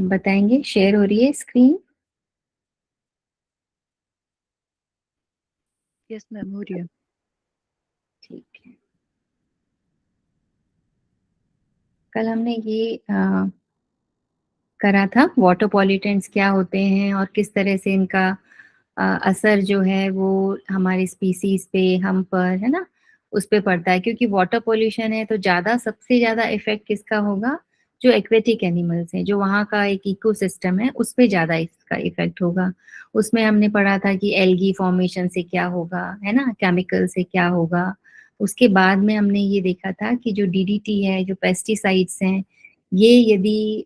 बताएंगे? शेयर हो रही है स्क्रीन? यस मैम, हो रही है। ठीक है। कल हमने ये करा था वाटर पॉल्यूटेंट्स क्या होते हैं और किस तरह से इनका असर जो है वो हमारी स्पीसीज पे, हम पर, है ना, उस पे पड़ता है। क्योंकि वाटर पोल्यूशन है तो ज्यादा, सबसे ज्यादा इफेक्ट किसका होगा? जो एक्वेटिक एनिमल्स हैं, जो वहाँ का एक इकोसिस्टम है, उस पे ज्यादा इसका इफेक्ट होगा। उसमें हमने पढ़ा था कि एल्गी फॉर्मेशन से क्या होगा, है ना, केमिकल से क्या होगा। उसके बाद में हमने ये देखा था कि जो डीडीटी है, जो पेस्टिसाइड्स हैं, ये यदि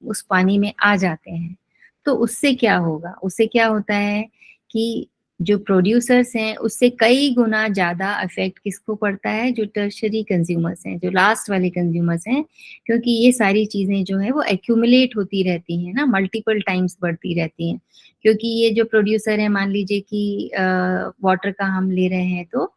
उस पानी में आ जाते हैं तो उससे क्या होगा? उससे क्या होता है कि जो प्रोड्यूसर्स हैं उससे कई गुना ज्यादा इफेक्ट किसको पड़ता है? जो टर्शरी कंज्यूमर्स हैं, जो लास्ट वाले कंज्यूमर्स हैं। क्योंकि ये सारी चीजें जो है वो एक्यूमुलेट होती रहती हैं ना, मल्टीपल टाइम्स बढ़ती रहती हैं। क्योंकि ये जो प्रोड्यूसर है, मान लीजिए कि वाटर का हम ले रहे हैं, तो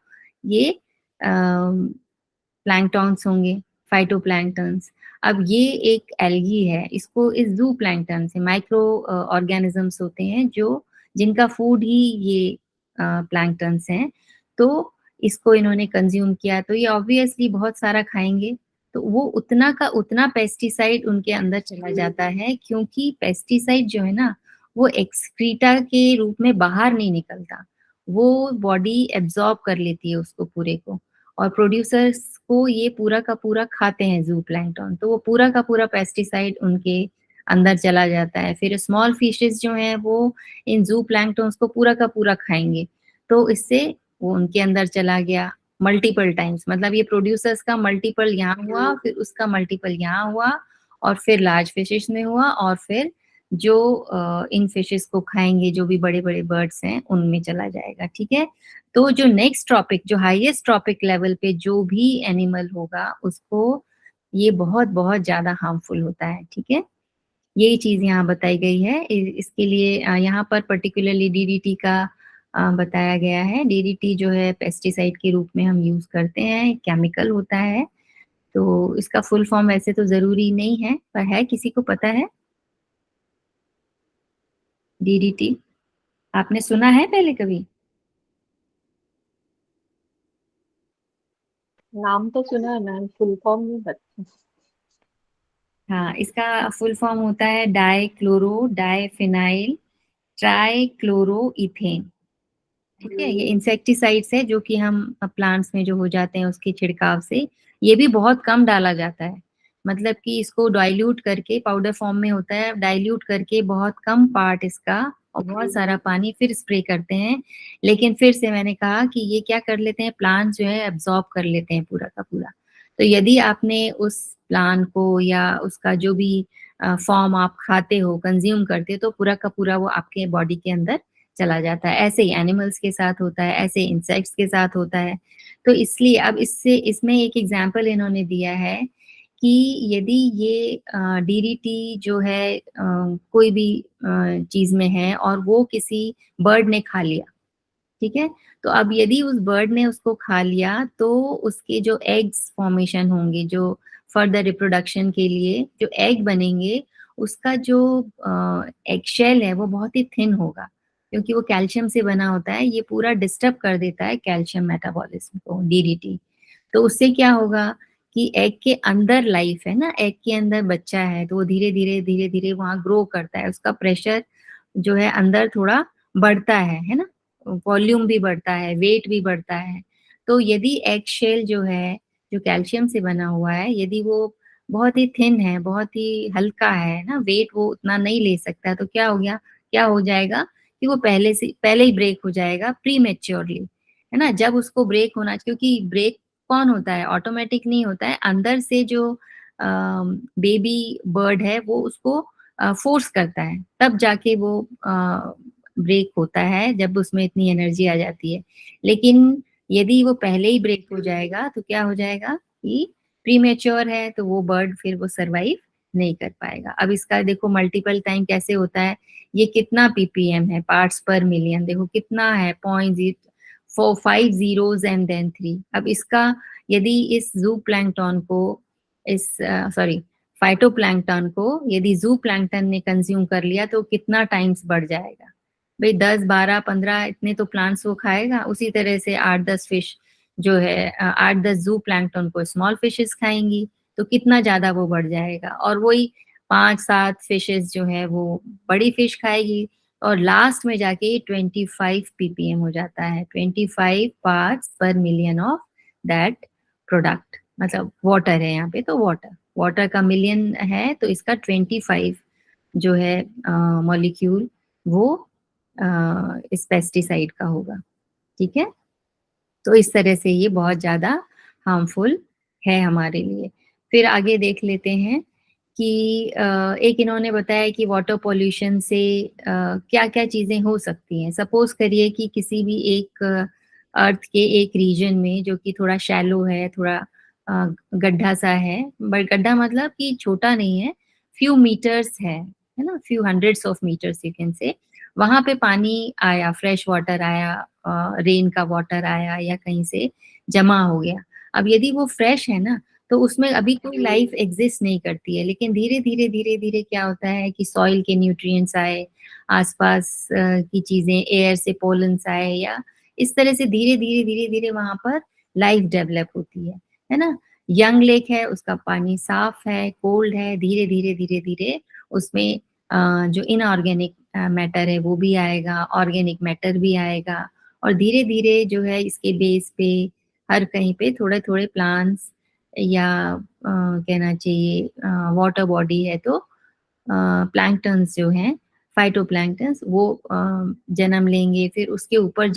ये प्लैंकटॉन्स होंगे, फाइटोप्लैंक्टन्स। अब ये एक एल्गी है, इसको इस जू प्लैंक्टन से माइक्रो ऑर्गेनिजम्स होते हैं जो, जिनका फूड ही ये प्लैंक्टन्स हैं। तो इसको इन्होंने कंज्यूम किया तो ये ऑब्वियसली बहुत सारा खाएंगे, तो वो उतना का उतना पेस्टिसाइड उनके अंदर चला जाता है। क्योंकि पेस्टिसाइड जो है ना, वो एक्सक्रीटा के रूप में बाहर नहीं निकलता, वो बॉडी एब्जॉर्ब कर लेती है उसको पूरे को। और प्रोड्यूसर्स को ये पूरा का पूरा खाते हैं जू प्लैंक्टन, तो वो पूरा का पूरा पेस्टिसाइड उनके अंदर चला जाता है। फिर स्मॉल फिशेस जो हैं वो इन जू प्लैंक्टन्स को पूरा का पूरा खाएंगे, तो इससे वो उनके अंदर चला गया मल्टीपल टाइम्स। मतलब ये प्रोड्यूसर्स का मल्टीपल यहाँ हुआ, फिर उसका मल्टीपल यहाँ हुआ, और फिर लार्ज फिशेस में हुआ, और फिर जो इन फिशेस को खाएंगे, जो भी बड़े बड़े बर्ड्स हैं, उनमें चला जाएगा। ठीक है। तो जो नेक्स्ट ट्रॉपिक, जो हाईएस्ट ट्रॉपिक लेवल पे जो भी एनिमल होगा, उसको ये बहुत बहुत ज्यादा हार्मफुल होता है। ठीक है। यही चीज यहाँ बताई गई है। इसके लिए यहाँ पर पर्टिकुलरली डीडीटी का बताया गया है। डीडीटी जो है पेस्टिसाइड के रूप में हम यूज करते हैं, केमिकल होता है। तो इसका फुल फॉर्म वैसे तो जरूरी नहीं है, पर है, किसी को पता है डीडीटी? आपने सुना है पहले कभी? नाम तो सुना है मैम, फुल फॉर्म नहीं पता। हाँ, इसका फुल फॉर्म होता है डाइक्लोरो डाइफिनाइल ट्राइक्लोरोइथेन। ठीक है। ये इंसेक्टिसाइड्स है जो कि हम प्लांट्स में जो हो जाते हैं उसके छिड़काव से। ये भी बहुत कम डाला जाता है, मतलब कि इसको डाइल्यूट करके, पाउडर फॉर्म में होता है, डाइल्यूट करके बहुत कम पार्ट इसका, और बहुत सारा पानी फिर स्प्रे करते हैं। लेकिन फिर से मैंने कहा कि ये क्या कर लेते हैं, प्लांट जो है एब्जॉर्ब कर लेते हैं पूरा का पूरा। तो यदि आपने उस प्लांट को या उसका जो भी फॉर्म आप खाते हो, कंज्यूम करते हो, तो पूरा का पूरा वो आपके बॉडी के अंदर चला जाता है। ऐसे ही एनिमल्स के साथ होता है, ऐसे इंसेक्ट्स के साथ होता है। तो इसलिए अब इससे, इसमें एक एग्जाम्पल इन्होंने दिया है कि यदि ये डीडीटी जो है कोई भी चीज में है और वो किसी बर्ड ने खा लिया, ठीक है, तो अब यदि उस बर्ड ने उसको खा लिया तो उसके जो एग्स फॉर्मेशन होंगे, जो फर्दर रिप्रोडक्शन के लिए जो एग बनेंगे, उसका जो एग शेल है वो बहुत ही थिन होगा। क्योंकि वो कैल्शियम से बना होता है, ये पूरा डिस्टर्ब कर देता है कैल्शियम मेटाबॉलिज्म को, डीडीटी। तो उससे क्या होगा कि एग के अंदर लाइफ है ना, एग के अंदर बच्चा है, तो वो धीरे धीरे वहां ग्रो करता है, उसका प्रेशर जो है अंदर थोड़ा बढ़ता है ना, वॉल्यूम भी बढ़ता है, वेट भी बढ़ता है। तो यदि एग शेल जो है, जो कैल्शियम से बना हुआ है, यदि वो बहुत ही थिन है, बहुत ही हल्का है ना, वेट वो उतना नहीं ले सकता, तो क्या हो गया, क्या हो जाएगा कि वो पहले ही ब्रेक हो जाएगा प्री मेच्योरली, है ना। जब उसको ब्रेक होना, क्योंकि ब्रेक कौन होता है, ऑटोमेटिक नहीं होता है, अंदर से जो बेबी बर्ड है वो उसको फोर्स करता है, तब जाके वो ब्रेक होता है, जब उसमें इतनी एनर्जी आ जाती है। लेकिन यदि वो पहले ही ब्रेक हो जाएगा तो क्या हो जाएगा कि प्रीमेच्योर है, तो वो बर्ड फिर वो सरवाइव नहीं कर पाएगा। अब इसका देखो मल्टीपल टाइम कैसे होता है, ये कितना पीपीएम है, पार्ट्स पर मिलियन, देखो कितना है, 0.4 5 zeros एंड देन 3। अब इसका यदि इस जू प्लैंक्टन को, इस सॉरी फाइटोप्लैंक्टन को यदि ज़ू प्लैंक्टन ने कंज्यूम कर लिया तो कितना टाइम्स बढ़ जाएगा? भई 10, 12, 15 इतने तो प्लांट्स वो खाएगा, उसी तरह से 8-10 फिश जो है 8-10 ज़ू प्लैंक्टन को स्मॉल फिशेज़ खाएँगी, तो कितना ज़्यादा वो बढ़ जाएगा और वही 5-7 फिशेज़ जो है वो बड़ी फिश खाएगी और लास्ट में जाके 25 पीपीएम हो जाता है, 25 पार्ट्स पर मिलियन ऑफ दैट प्रोडक्ट मतलब वाटर है यहाँ पे तो वाटर। वाटर का मिलियन है तो इसका 25 जो है मॉलिक्यूल वो इस पेस्टिसाइड का होगा, ठीक है? तो इस तरह से ये बहुत ज़्यादा हार्मफुल है हमारे लिए। फिर आगे देख लेते हैं कि एक इन्होंने बताया कि वाटर पॉल्यूशन से क्या-क्या चीज़ें हो सकती हैं। सपोज़ करिए कि किसी भी एक अर्थ के एक रीजन में जो कि थोड़ा शैलो है, थोड़ा गड्ढा-सा है, बट गड्ढा मतलब कि छोटा नहीं है, फ्यू मीटर्स है ना? Few hundreds of meters you can say वहाँ पे पानी आया, फ्रेश वाटर आया रेन का वाटर आया या कहीं से जमा हो गया। अब यदि वो फ्रेश है ना, तो उसमें अभी कोई लाइफ एग्ज़िस्ट नहीं करती है, लेकिन धीरे-धीरे, धीरे-धीरे क्या होता है कि सॉइल के न्यूट्रिएंट्स आए, आस-पास की चीज़ें, एयर से पोलेन्स आए या इस तरह से धीरे-धीरे, धीरे-धीरे वहाँ पर लाइफ डेवलप होती है ना? यंग लेक है, उसका पानी साफ है, कोल्ड है, धीरे-धीरे, धीरे-धीरे उसमें जो इनऑर्गेनिक मैटर है वो भी आएगा, ऑर्गेनिक मैटर भी आएगा और धीरे-धीरे जो है इसके बेस पे हर कहीं पे थोड़े-थोड़े प्लांट्स या कहना चाहिए वाटर बॉडी है तो प्लैंक्टन्स जो हैं, फाइटोप्लैंक्टन्स वो जन्म लेंगे, फिर उसके ऊपर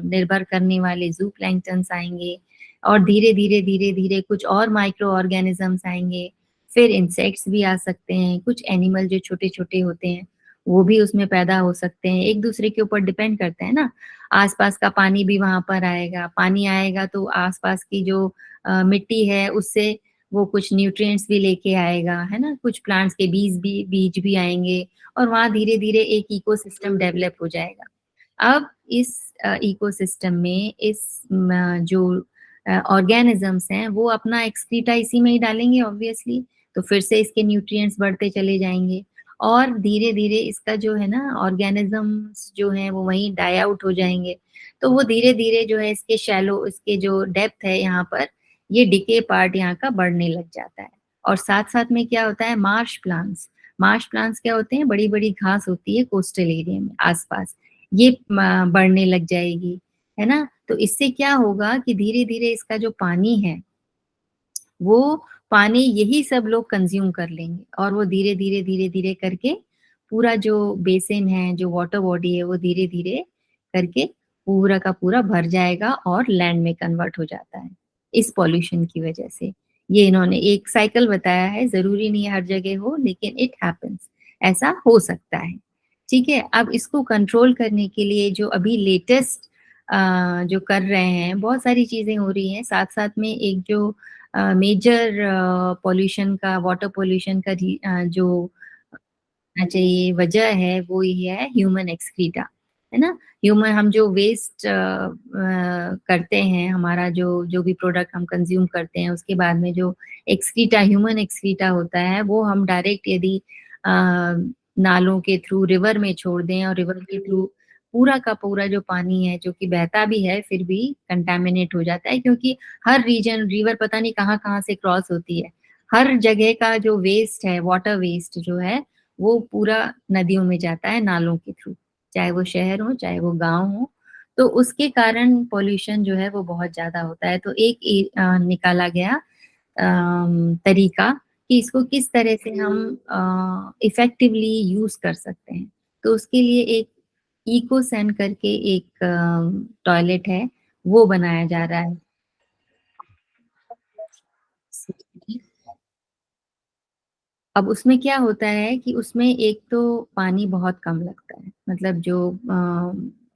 निर्भर करने वाले ज़ूप्लैंक्टन्स आएँगे और धीरे-धीरे, धीरे-धीरे कुछ और माइक्रो ऑर्गेनिज़म्स आएँगे, फिर इंसेक्ट्स भी आ सकते हैं, कुछ एनिमल जो छोटे-छोटे होते हैं, वो भी उसमें पैदा हो सकते हैं, एक-दूसरे के ऊपर डिपेंड करते हैं ना। आस-पास का पानी भी वहाँ पर आएगा, पानी आएगा तो आस-पास की जो मिट्टी है उससे वो कुछ न्यूट्रिएंट्स भी लेके आएगा, है ना? कुछ प्लांट्स के बीज भी आएँगे और वहाँ धीरे-धीरे एक इकोसिस्टम डेवलप हो जाएगा। अब इस इकोसिस्टम में इस जो ऑर्गेनिज़म्स हैं वो अपना एक्सक्रीटा इसी में ही डालेंगे ऑब्वियसली, तो फिर से इसके न्यूट्रिएंट्स बढ़ते चले जाएँगे और धीरे-धीरे इसका जो है ना ऑर्गेनिज़म्स जो हैं वो वहीं डाई आउट हो जाएँगे। तो वो धीरे-धीरे जो है इसके शैलो इसके जो डेप्थ है यहाँ पर ये डिके पार्ट यहाँ का बढ़ने लग जाता है और साथ-साथ में क्या होता है मार्श प्लांट्स क्या होते हैं बड़ी-बड़ी घास होती है कोस्टल एरिया में आस-पास, ये बढ़ने लग जाएगी, है ना? तो इससे क्या होगा कि धीरे-धीरे इसका जो पानी है, वो पानी यही सब लोग कंज़्यूम कर लेंगे और वो धीरे-धीरे, धीरे-धीरे करके पूरा जो बेसिन है, जो वाटर बॉडी है, वो धीरे-धीरे करके पूरा का पूरा भर जाएगा और लैंड में कन्वर्ट हो जाता है, इस पॉल्यूशन की वजह से। ये इन्होंने एक साइकिल बताया है, ज़रूरी नहीं है हर जगह हो लेकिन इट हैपेंस ऐसा हो सकता है, ठीक है? अब इसको कंट्रोल करने के लिए जो अभी लेटेस्ट जो कर रहे हैं, बहुत सारी चीज़ें हो रही हैं, साथ-साथ में एक जो मेजर पॉल्यूशन का वाटर पॉल्यूशन का जो चाहिए वजह है वो ये है ह्यूमन एक्सक्रीटा, है ना? ह्यूमन हम जो वेस्ट करते हैं, हमारा जो भी प्रोडक्ट हम कंज़्यूम करते हैं, उसके बाद में जो एक्सक्रीटा ह्यूमन एक्सक्रीटा होता है, वो हम डायरेक्ट यदि अ, नालों के थ्रू रिवर में छोड़ दें और रिवर के थ्रू पूरा का पूरा जो पानी है, जो कि बहता भी है, फिर भी कंटामिनेट हो जाता है क्योंकि हर रीजन रिवर पता नहीं कहाँ-कहाँ से क्रॉस होती है। हर जगह का जो वेस्ट है, वाटर वेस्ट जो है, वो पूरा नदियों में जाता है नालों के थ्रू, चाहे वो शहर हो, चाहे वो गाँव हो। तो उसके कारण पॉल्यूशन जो है वो बहुत ज़्यादा होता है। तो एक निकाला गया तरीका कि इसको किस तरह से हम इफ़ेक्टिवली यूज़ कर सकते हैं। तो उसके लिए एक इकोसैन करके एक टॉयलेट है, वो बनाया जा रहा है। अब उसमें क्या होता है कि उसमें एक तो पानी बहुत कम लगता है, मतलब जो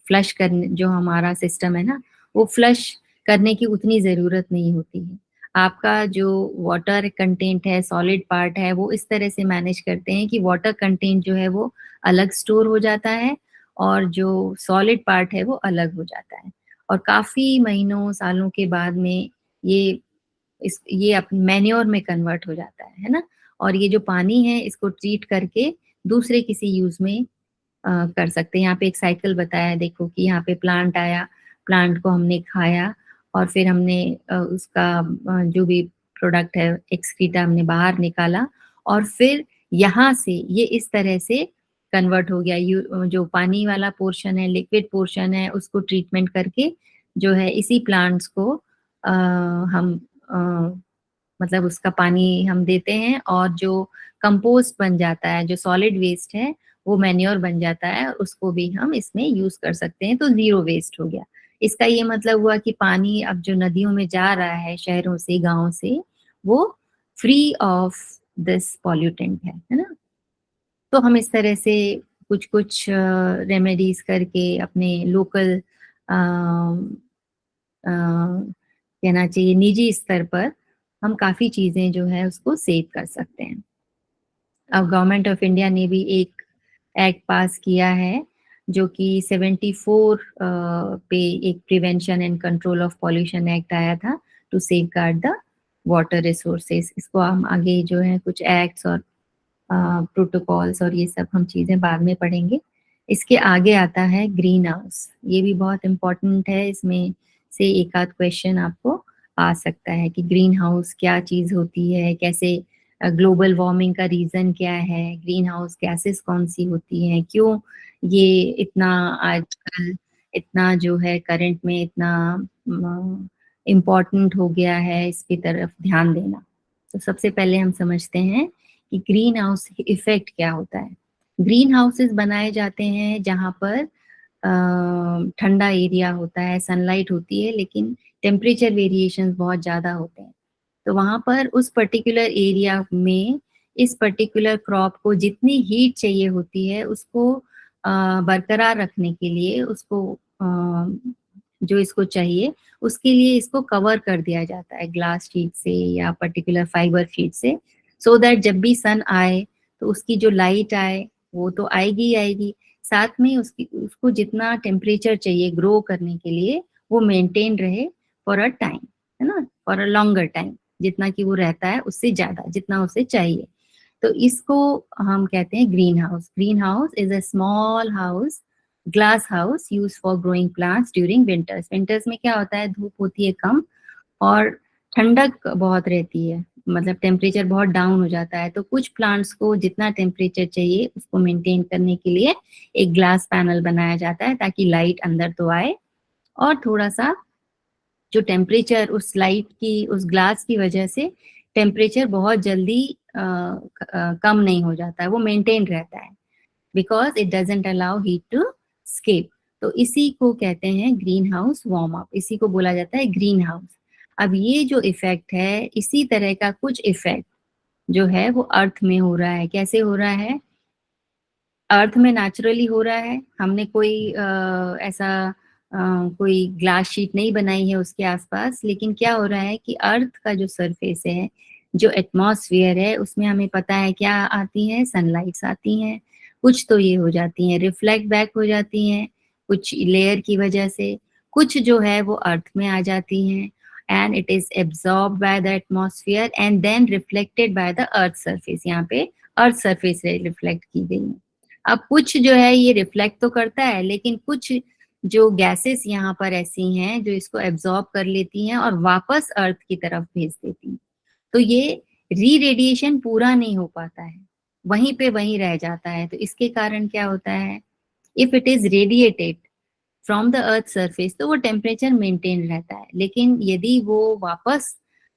फ्लश करने जो हमारा सिस्टम है ना, वो फ्लश करने की उतनी ज़रूरत नहीं होती है। आपका जो वाटर कंटेंट है, सॉलिड पार्ट है, वो इस तरह से मैनेज करते हैं कि वाटर कंटेंट जो है वो अलग स्टोर हो जाता है और जो सॉलिड पार्ट है वो अलग हो जाता है। और काफ़ी महीनों, सालों के बाद में ये ये मैन्योर में कन्वर्ट हो जाता है ना? और ये जो पानी है इसको ट्रीट करके दूसरे किसी यूज में कर सकते हैं। यहाँ पे एक साइकिल बताया है, देखो कि यहाँ पे प्लांट आया, प्लांट को हमने खाया और फिर हमने उसका जो भी प्रोडक्ट है एक्सक्रीटा हमने बाहर निकाला और फिर यहाँ से ये इस तरह से कन्वर्ट हो गया। जो पानी वाला पोर्शन है, लिक्विड पोर्शन है, उसको ट्रीटमेंट करके जो है इसी प्लांट्स को हम मतलब उसका पानी हम देते हैं और जो कंपोस्ट बन जाता है, जो सॉलिड वेस्ट है वो मैन्योर बन जाता है और उसको भी हम इसमें यूज कर सकते हैं, तो जीरो वेस्ट हो गया। इसका ये मतलब हुआ कि पानी अब जो नदियों में जा रहा है शहरों से, गाँव से, वो फ्री ऑफ दिस पॉल्यूटेंट है ना। तो हम इस तरह से कुछ कुछ रेमेडीज करके अपने लोकल कहना चाहिए निजी स्तर पर हम काफी चीजें जो है उसको सेव कर सकते हैं। अब गवर्नमेंट ऑफ इंडिया ने भी एक एक्ट पास किया है जो कि 74 पे एक prevention and control of pollution act आया था to safeguard the water resources. इसको हम आगे जो है कुछ एक्ट्स और प्रोटोकॉल्स और ये सब हम चीजें बाद में पढ़ेंगे। इसके आगे आता है ग्रीन हाउस। ये भी बहुत इम्पोर्टेंट है, इसमें से एक आध क्वेश्चन आपको आ सकता है कि ग्रीन हाउस क्या चीज होती है, कैसे ग्लोबल वार्मिंग का रीजन क्या है, ग्रीन हाउस गैसेस कौन सी होती हैं, क्यों ये इतना आजकल इतना जो है करंट में इतना इम्पोर्टेंट हो गया है इसकी तरफ ध्यान देना। तो सबसे पहले हम समझते हैं कि ग्रीन हाउस इफेक्ट क्या होता है। ग्रीन हाउसेस बनाए जाते हैं जहाँ पर ठंडा एरिया होता है, सनलाइट होती है, लेकिन टेम्परेचर वेरिएशंस बहुत ज़्यादा होते हैं। तो वहाँ पर उस पर्टिकुलर एरिया में इस पर्टिकुलर क्रॉप को जितनी हीट चाहिए होती है उसको बरकरार रखने के लिए, उसको जो इसको चाहिए उसके लिए इसको कवर कर दिया जाता है ग्लास शीट से या पर्टिकुलर फाइबर शीट से, सो दैट जब भी सन आए तो उसकी जो लाइट आए वो तो आएगी ही आएगी, साथ में उसको जितना टेम्परेचर चाहिए ग्रो करने के लिए वो मेंटेन रहे फॉर अ टाइम, है ना, फॉर अ लॉन्गर टाइम, जितना कि वो रहता है उससे ज्यादा जितना उसे चाहिए। तो इसको हम कहते हैं green house. Green house is a small house, glass house use for growing plants during winters. Winters में क्या होता है, धूप होती है कम और ठंडक बहुत रहती है, मतलब टेम्परेचर बहुत डाउन हो जाता है। तो कुछ प्लांट्स को जितना टेम्परेचर चाहिए उसको मेंटेन करने के लिए एक ग्लास पैनल बनाया जाता है ताकि लाइट अंदर तो आए और थोड़ा सा जो टेम्परेचर उस लाइट की उस ग्लास की वजह से टेम्परेचर बहुत जल्दी कम नहीं हो जाता है, वो मेंटेन रहता है because it doesn't allow heat to escape. तो इसी को कहते हैं ग्रीन हाउस वार्म अप, इसी को बोला जाता है ग्रीन हाउस। अब ये जो इफेक्ट है, इसी तरह का कुछ इफेक्ट जो है वो अर्थ में हो रहा है। कैसे हो रहा है? अर्थ में नेचुरली हो रहा है, हमने कोई ऐसा कोई ग्लास शीट नहीं बनाई है उसके आसपास, लेकिन क्या हो रहा है कि अर्थ का जो सरफेस है, जो एटमॉस्फेयर है, उसमें हमें पता है क्या आती है, सनलाइट्स आती हैं। कुछ तो ये हो जाती हैं रिफ्लेक्ट बैक हो जाती हैं कुछ लेयर की वजह से, कुछ जो है वो अर्थ में आ जाती हैं and it is absorb by the atmosphere and then reflected by the earth surface. यहाँ पे अर्थ सरफेस से रिफ्लेक्ट की गई है। अब कुछ जो है ये रिफ्लेक्ट तो करता है, लेकिन कुछ जो गैसेस यहाँ पर ऐसी हैं जो इसको एब्जॉर्ब कर लेती हैं और वापस अर्थ की तरफ भेज देती हैं। तो ये री रेडिएशन पूरा नहीं हो पाता है, वहीं पे वहीं रह जाता है। तो इसके कारण क्या होता है, if it is radiated from the earth surface तो वो टेम्परेचर मेंटेन रहता है, लेकिन यदि वो वापस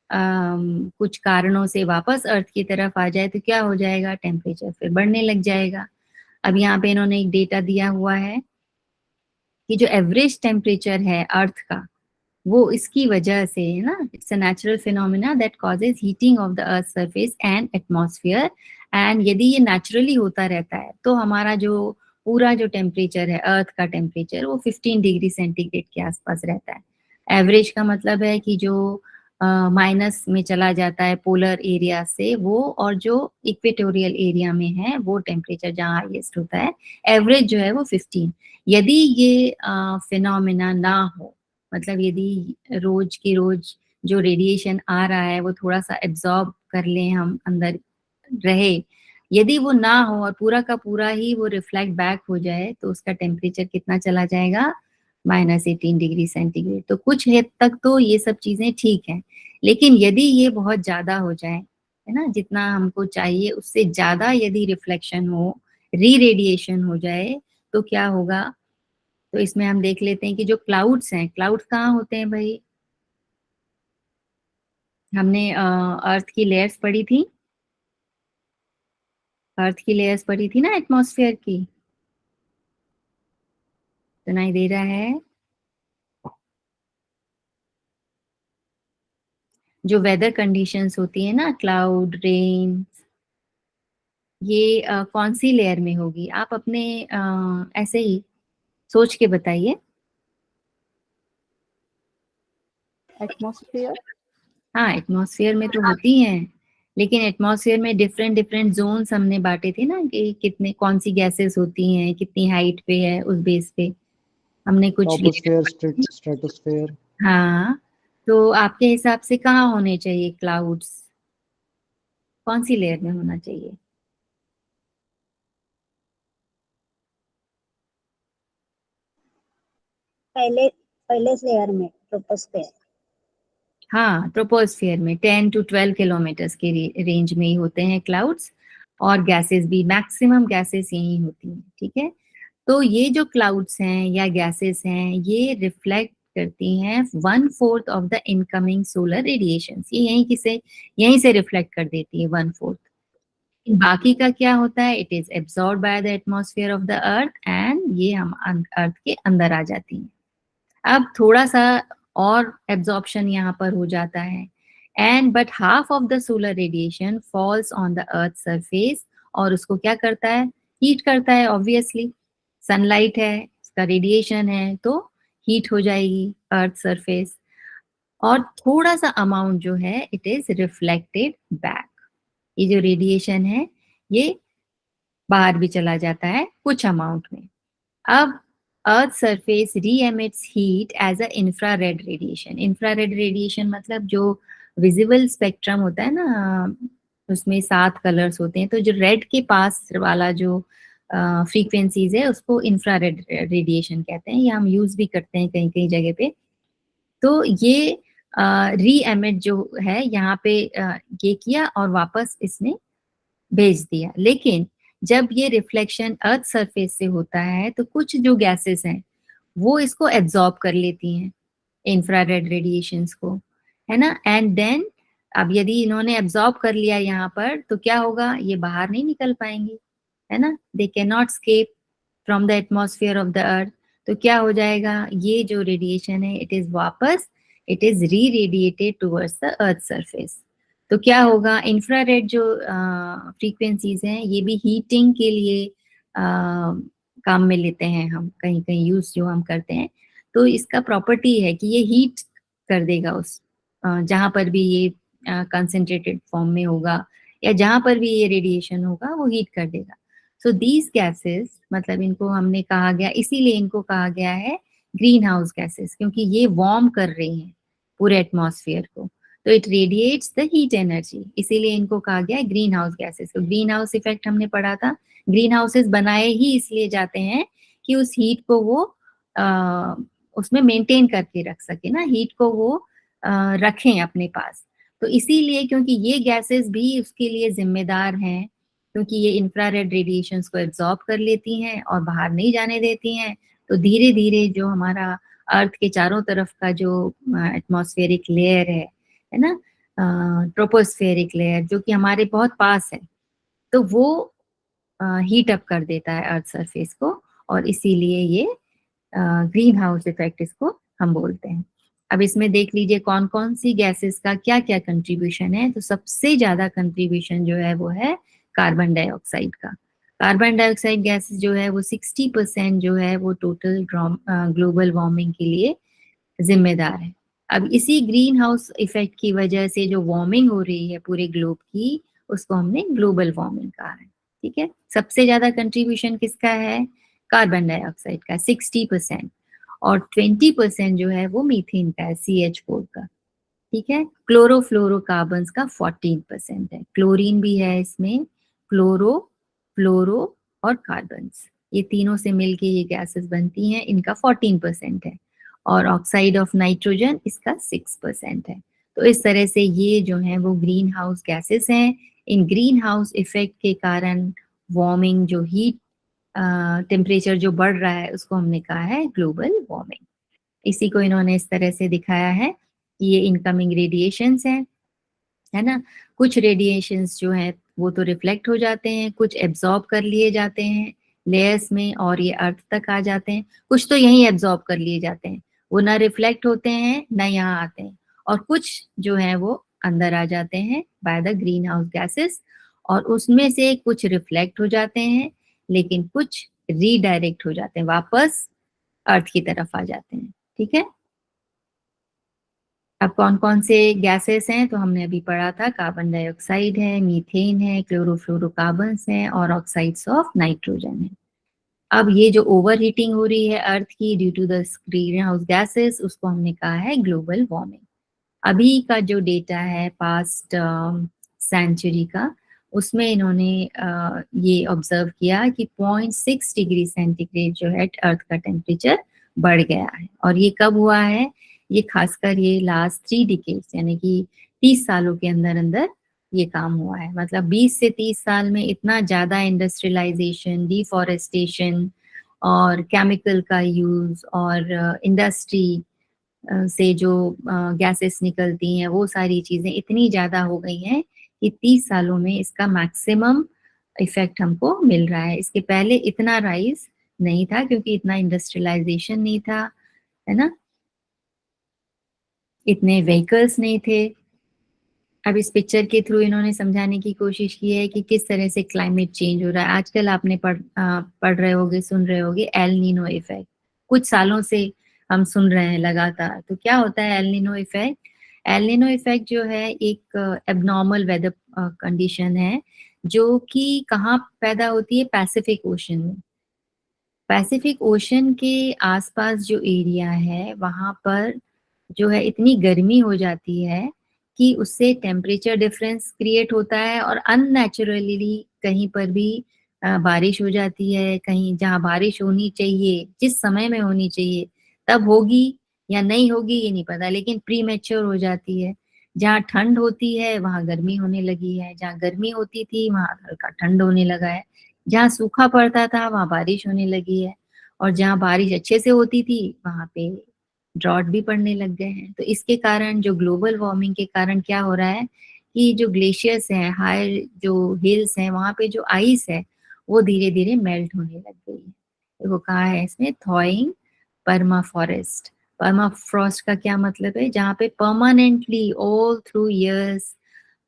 कुछ कारणों से वापस अर्थ की तरफ आ जाए तो क्या हो जाएगा, टेम्परेचर फिर बढ़ने लग जाएगा। अब यहाँ पे इन्होंने एक डेटा दिया हुआ है कि जो एवरेज टेम्परेचर है अर्थ का वो इसकी वजह से है ना, it's a natural phenomena that causes heating of the earth surface and atmosphere. And यदि ये नेचुरली होता रहता है तो हमारा जो पूरा जो टेम्परेचर है अर्थ का टेम्परेचर वो 15 डिग्री सेंटीग्रेड के आसपास रहता है। एवरेज का मतलब है कि जो माइनस में चला जाता है पोलर एरिया से वो, और जो इक्वेटोरियल एरिया में है वो टेम्परेचर जहाँ हाईएस्ट होता है, एवरेज जो है वो 15। यदि ये फिनोमिना ना हो, मतलब यदि रोज की रोज जो रेडिएशन आ रहा है वो थोड़ा सा एब्जॉर्ब कर लें हम अंदर रहे। यदि वो ना हो और पूरा का पूरा ही वो रिफ्लेक्ट बैक हो जाए तो उसका टेम्परेचर कितना चला जाएगा, -18 डिग्री सेंटीग्रेड। तो कुछ हद तक तो ये सब चीजें ठीक है, लेकिन यदि ये बहुत ज्यादा हो जाए, है ना, जितना हमको चाहिए उससे ज्यादा यदि रिफ्लेक्शन हो, री रेडिएशन हो जाए, तो क्या होगा। तो इसमें हम देख लेते हैं कि जो क्लाउड्स हैं, क्लाउड्स कहाँ होते हैं भाई। हमने अर्थ की लेयर्स पढ़ी थी, अर्थ की लेयर्स पढ़ी थी ना एटमॉस्फेयर की। सुनाई दे रहा है। जो वेदर कंडीशंस होती है ना, क्लाउड, रेन, ये कौन सी लेयर में होगी, आप अपने ऐसे ही सोच के बताइए। एटमॉस्फेयर। हाँ, एटमॉस्फेयर में तो होती हैं, लेकिन एटमॉस्फेयर में डिफरेंट डिफरेंट जोन्स हमने बांटे थे ना, कि कितने कौन सी गैसेस होती हैं, कितनी हाइट पे है, उस बेस पे हमने कुछ ट्रोपोस्फेयर, लिया। स्ट्रेटोस्फेयर। हाँ, तो आपके हिसाब से कहाँ होने चाहिए क्लाउड्स, कौन सी लेयर में होना चाहिए। पहले पहले लेयर में ट्रोपोस्फेयर। हाँ, ट्रोपोस्फियर में 10 to 12 किलोमीटर के रेंज में ही होते हैं क्लाउड्स, और गैसेस भी, मैक्सिमम गैसेस यही होती हैं, ठीक है। तो ये जो क्लाउड्स हैं या गैसेस हैं, ये रिफ्लेक्ट करती हैं 1/4 of the incoming solar radiation. ये यहीं से रिफ्लेक्ट कर देती है 1/4। बाकी का क्या होता है, it is absorb by the atmosphere of the earth, and ये हम अर्थ के अंदर आ जाती हैं। अब थोड़ा सा और एब्जॉर्प्शन यहाँ पर हो जाता है, and but half of the solar radiation falls on the earth surface, और उसको क्या करता है, हीट करता है। ऑब्वियसली सनलाइट है, उसका रेडिएशन है, तो हीट हो जाएगी अर्थ सरफेस, और थोड़ा सा अमाउंट जो है इट इज रिफ्लेक्टेड बैक। ये जो रेडिएशन है ये बाहर भी चला जाता है कुछ अमाउंट में। अब earth surface reemits heat as a infrared radiation. Infrared radiation मतलब जो विजिबल स्पेक्ट्रम होता है ना, उसमें 7 कलर्स होते हैं, तो जो रेड के पास वाला जो फ्रीक्वेंसीज है उसको इंफ्रारेड रेडिएशन कहते हैं, या हम यूज भी करते हैं कहीं कहीं जगह पे। तो ये री एमिट जो है यहाँ पे ये किया और वापस इसने भेज दिया। लेकिन जब ये रिफ्लेक्शन अर्थ सरफेस से होता है तो कुछ जो गैसेस हैं वो इसको एब्जॉर्ब कर लेती हैं, इंफ्रारेड रेडिएशंस को, है ना। एंड देन अब यदि इन्होंने एब्जॉर्ब कर लिया यहाँ पर, तो क्या होगा, ये बाहर नहीं निकल पाएंगे, है ना। They can not escape from the atmosphere of the earth. तो क्या हो जाएगा, ये जो रेडिएशन है it is reradiated towards the earth surface. तो क्या होगा, इंफ्रारेड जो फ्रीक्वेंसीज हैं ये भी हीटिंग के लिए काम में लेते हैं हम, कहीं कहीं यूज जो हम करते हैं। तो इसका प्रॉपर्टी है कि ये हीट कर देगा उस जहां पर भी ये कंसेंट्रेटेड फॉर्म में होगा, या जहां पर भी ये रेडिएशन होगा वो हीट कर देगा। सो दीज गैसेस, मतलब इनको हमने कहा गया, इसीलिए इनको कहा गया है ग्रीन हाउस गैसेस, क्योंकि ये वार्म कर रही हैं पूरे एटमॉस्फेयर को। तो it radiates the heat energy, इसीलिए इनको कहा गया है ग्रीन हाउस गैसेस। तो ग्रीन हाउस इफेक्ट हमने पढ़ा था, ग्रीन हाउसेस बनाए ही इसलिए जाते हैं कि उस हीट को वो उसमें मेंटेन करके रख सके ना, हीट को वो रखें अपने पास। तो इसीलिए, क्योंकि ये गैसेस भी उसके लिए जिम्मेदार हैं, क्योंकि ये इंफ्रारेड रेडिएशंस को एब्जॉर्ब कर लेती हैं और बाहर नहीं जाने देती हैं। तो धीरे धीरे जो हमारा अर्थ के चारों तरफ का जो एटमॉस्फेरिक लेयर है ना, ट्रोपोस्फेरिक लेयर जो कि हमारे बहुत पास है, तो वो हीट अप कर देता है अर्थ सरफेस को, और इसीलिए ये ग्रीन हाउस इफेक्ट इसको हम बोलते हैं। अब इसमें देख लीजिए कौन कौन सी गैसेस का क्या क्या कंट्रीब्यूशन है। तो सबसे ज्यादा कंट्रीब्यूशन जो है वो है कार्बन डाइऑक्साइड का। कार्बन डाइऑक्साइड गैसेस जो है वो 60% जो है वो टोटल ग्लोबल वार्मिंग के लिए जिम्मेदार है। अब इसी ग्रीन हाउस इफेक्ट की वजह से जो वार्मिंग हो रही है पूरे ग्लोब की, उसको हमने ग्लोबल वार्मिंग कहा है, ठीक है। सबसे ज्यादा कंट्रीब्यूशन किसका है, कार्बन डाइऑक्साइड का 60%, और 20% जो है वो मीथेन का है, CH4 का, ठीक है। क्लोरोफ्लोरोकार्बन्स का 14% है, क्लोरीन भी है इसमें, क्लोरो, फ्लोरो और कार्बन्स, ये तीनों से मिलके ये गैसेस बनती हैं, इनका 14% है। और ऑक्साइड ऑफ नाइट्रोजन इसका 6% है। तो इस तरह से ये जो है वो ग्रीन हाउस गैसेस हैं। इन ग्रीन हाउस इफेक्ट के कारण वार्मिंग, जो हीट टेम्परेचर जो बढ़ रहा है, उसको हमने कहा है ग्लोबल वार्मिंग। इसी को इन्होंने इस तरह से दिखाया है कि ये इनकमिंग रेडिएशंस हैं, है ना। कुछ रेडिएशंस जो है वो तो रिफ्लेक्ट हो जाते हैं, कुछ एब्जॉर्ब कर लिए जाते हैं लेयर्स में और ये अर्थ तक आ जाते हैं, कुछ तो यहीं एब्जॉर्ब कर लिए जाते हैं, वो ना रिफ्लेक्ट होते हैं ना यहाँ आते हैं, और कुछ जो है वो अंदर आ जाते हैं by the greenhouse gases, और उसमें से कुछ रिफ्लेक्ट हो जाते हैं लेकिन कुछ रीडायरेक्ट हो जाते हैं, वापस अर्थ की तरफ आ जाते हैं। ठीक है। अब कौन कौन से गैसेस हैं तो हमने अभी पढ़ा था, कार्बन डाइऑक्साइड है, मीथेन है, क्लोरोफ्लोरोकार्बन्स हैं और ऑक्साइड्स ऑफ नाइट्रोजन है। अब ये जो ओवर हीटिंग हो रही है अर्थ की due to the greenhouse gases, उसको हमने कहा है ग्लोबल वार्मिंग। अभी का जो डेटा है पास्ट सेंचुरी का, उसमें इन्होंने ये ऑब्जर्व किया कि 0.6 डिग्री सेंटीग्रेड जो है अर्थ का टेम्परेचर बढ़ गया है। और ये कब हुआ है? ये खासकर ये लास्ट 3 डिकेड्स यानी कि 30 सालों के अंदर अंदर ये काम हुआ है। मतलब 20 से 30 साल में इतना ज़्यादा इंडस्ट्रियलाइजेशन, डिफॉरेस्टेशन और केमिकल का यूज़ और इंडस्ट्री से जो गैसेस निकलती हैं, वो सारी चीज़ें इतनी ज़्यादा हो गई हैं कि 30 सालों में इसका मैक्सिमम इफेक्ट हमको मिल रहा है। इसके पहले इतना राइज नहीं था क्योंकि इतना इंडस्ट्रियलाइजेशन नहीं था, है ना, इतने व्हीकल्स नहीं थे। अब इस पिक्चर के थ्रू इन्होंने समझाने की कोशिश की है कि किस तरह से क्लाइमेट चेंज हो रहा है। आजकल आपने पढ़ रहे होगे, सुन रहे होगे एल नीनो इफेक्ट, कुछ सालों से हम सुन रहे हैं लगातार। तो क्या होता है El Nino effect? El Nino effect जो है एक एबनॉर्मल वेदर कंडीशन है जो कि कहाँ पैदा होती है? पैसिफिक ओशन में। पैसिफिक ओशन के आसपास जो एरिया है वहाँ पर जो है इतनी गर्मी हो जाती है कि उससे टेम्परेचर डिफरेंस क्रिएट होता है और अननेचुरली कहीं पर भी बारिश हो जाती है। कहीं जहाँ बारिश होनी चाहिए, जिस समय में होनी चाहिए तब होगी या नहीं होगी ये नहीं पता, लेकिन प्री मैच्योर हो जाती है। जहाँ ठंड होती है वहाँ गर्मी होने लगी है, जहाँ गर्मी होती थी वहाँ हल्का ठंड होने लगा है, जहाँ सूखा पड़ता था वहाँ बारिश होने लगी है, और जहाँ बारिश अच्छे से होती थी वहाँ पे ड्रॉट भी पड़ने लग गए हैं। तो इसके कारण जो ग्लोबल वार्मिंग के कारण क्या हो रहा है कि जो ग्लेशियर्स हैं, हायर जो हिल्स हैं, वहाँ पे जो आइस है वो धीरे धीरे मेल्ट होने लग गई है। तो वो कहा है इसमें थॉइंग परमाफॉरेस्ट। परमाफ्रॉस्ट का क्या मतलब है? जहाँ पे परमानेंटली ऑल थ्रू ईयर्स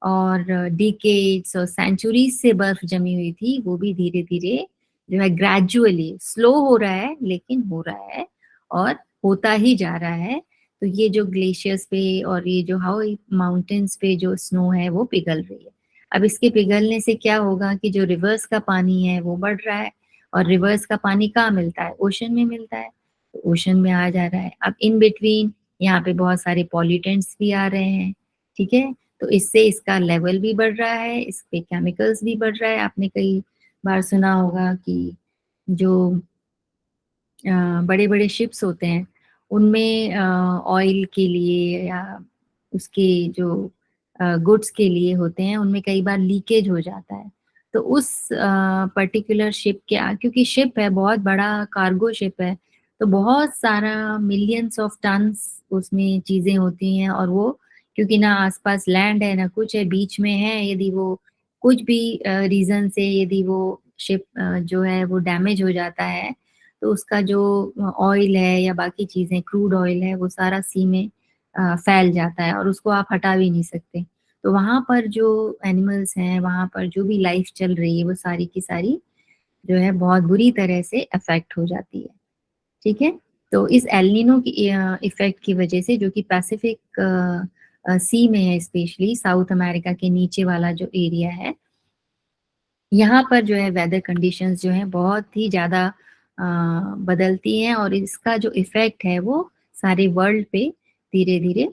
और डिकेड्स और सेंचुरीज से बर्फ जमी हुई थी, वो भी धीरे धीरे जो है ग्रेजुअली, स्लो हो रहा है लेकिन हो रहा है और होता ही जा रहा है। तो ये जो ग्लेशियर्स पे और ये जो हाई माउंटेन्स पे जो स्नो है वो पिघल रही है। अब इसके पिघलने से क्या होगा कि जो रिवर्स का पानी है वो बढ़ रहा है, और रिवर्स का पानी कहाँ मिलता है? ओशन में मिलता है, तो ओशन में आ जा रहा है। अब इन बिटवीन यहाँ पे बहुत सारे पॉल्यूटेंट्स भी आ रहे हैं, ठीक है। तो इससे इसका लेवल भी बढ़ रहा है, इस पे केमिकल्स भी बढ़ रहा है। आपने कई बार सुना होगा कि जो बड़े बड़े शिप्स होते हैं उनमें ऑयल के लिए या उसके जो गुड्स के लिए होते हैं उनमें कई बार लीकेज हो जाता है। तो उस पर्टिकुलर शिप के क्योंकि शिप है, बहुत बड़ा कार्गो शिप है, तो बहुत सारा मिलियंस ऑफ टन्स उसमें चीजें होती हैं, और वो क्योंकि ना आसपास लैंड है ना कुछ है, बीच में है, यदि वो कुछ भी रीजन से यदि वो शिप जो है वो डैमेज हो जाता है तो उसका जो ऑयल है या बाकी चीजें, क्रूड ऑयल है, वो सारा सी में फैल जाता है और उसको आप हटा भी नहीं सकते। तो वहां पर जो एनिमल्स हैं, वहां पर जो भी लाइफ चल रही है, वो सारी की सारी जो है बहुत बुरी तरह से अफेक्ट हो जाती है। ठीक है। तो इस एल्निनो की इफेक्ट की वजह से, जो कि पैसिफिक सी में है, स्पेशली साउथ अमेरिका के नीचे वाला जो एरिया है, यहाँ पर जो है वेदर कंडीशंस जो है बहुत ही ज़्यादा बदलती हैं, और इसका जो इफेक्ट है वो सारे वर्ल्ड पे धीरे धीरे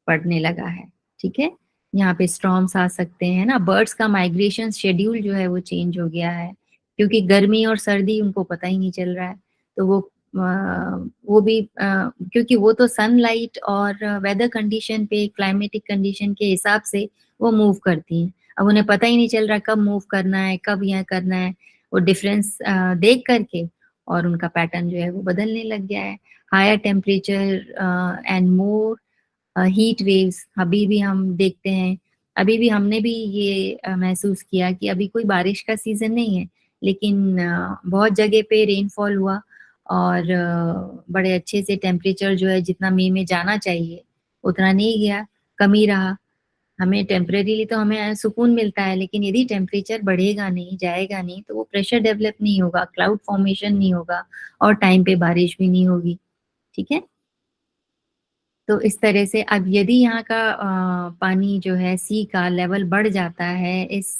पड़ने लगा है, ठीक है। यहाँ पे स्टॉर्म्स आ सकते हैं ना, बर्ड्स का माइग्रेशन शेड्यूल जो है वो चेंज हो गया है, क्योंकि गर्मी और सर्दी उनको पता ही नहीं चल रहा है। तो वो भी क्योंकि वो तो सनलाइट और वेदर कंडीशन पे, क्लाइमेटिक कंडीशन के हिसाब से वो मूव करती हैं। अब उन्हें पता ही नहीं चल रहा कब मूव करना है, कब यहाँ करना है। वो डिफरेंस देख करके और उनका पैटर्न जो है वो बदलने लग गया है। Higher temperature and more heat waves अभी भी हम देखते हैं। अभी भी हमने भी ये महसूस किया कि अभी कोई बारिश का सीजन नहीं है, लेकिन बहुत जगह पे रेनफॉल हुआ और बड़े अच्छे से टेम्परेचर जो है जितना मई में जाना चाहिए उतना नहीं गया, कम ही रहा। हमें टेम्परेरीली तो हमें सुकून मिलता है, लेकिन यदि टेम्परेचर बढ़ेगा नहीं, जाएगा नहीं, तो वो प्रेशर डेवलप नहीं होगा, क्लाउड फॉर्मेशन नहीं होगा और टाइम पे बारिश भी नहीं होगी, ठीक है। तो इस तरह से अब यदि यहाँ का पानी जो है सी का लेवल बढ़ जाता है इस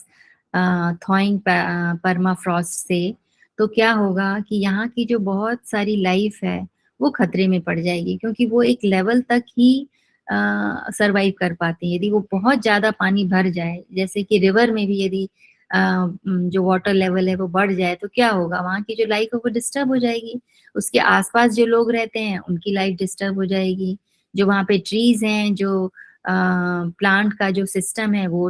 थॉइंग परमाफ्रॉस्ट से, तो क्या होगा कि यहाँ की जो बहुत सारी लाइफ है वो खतरे में पड़ जाएगी, क्योंकि वो एक लेवल तक ही सरवाइव कर पाती है। यदि वो बहुत ज्यादा पानी भर जाए, जैसे कि रिवर में भी यदि जो वाटर लेवल है वो बढ़ जाए, तो क्या होगा, वहाँ की जो लाइफ है वो डिस्टर्ब हो जाएगी। उसके आसपास जो लोग रहते हैं उनकी लाइफ डिस्टर्ब हो जाएगी। जो वहाँ पे ट्रीज हैं, जो प्लांट का जो सिस्टम है वो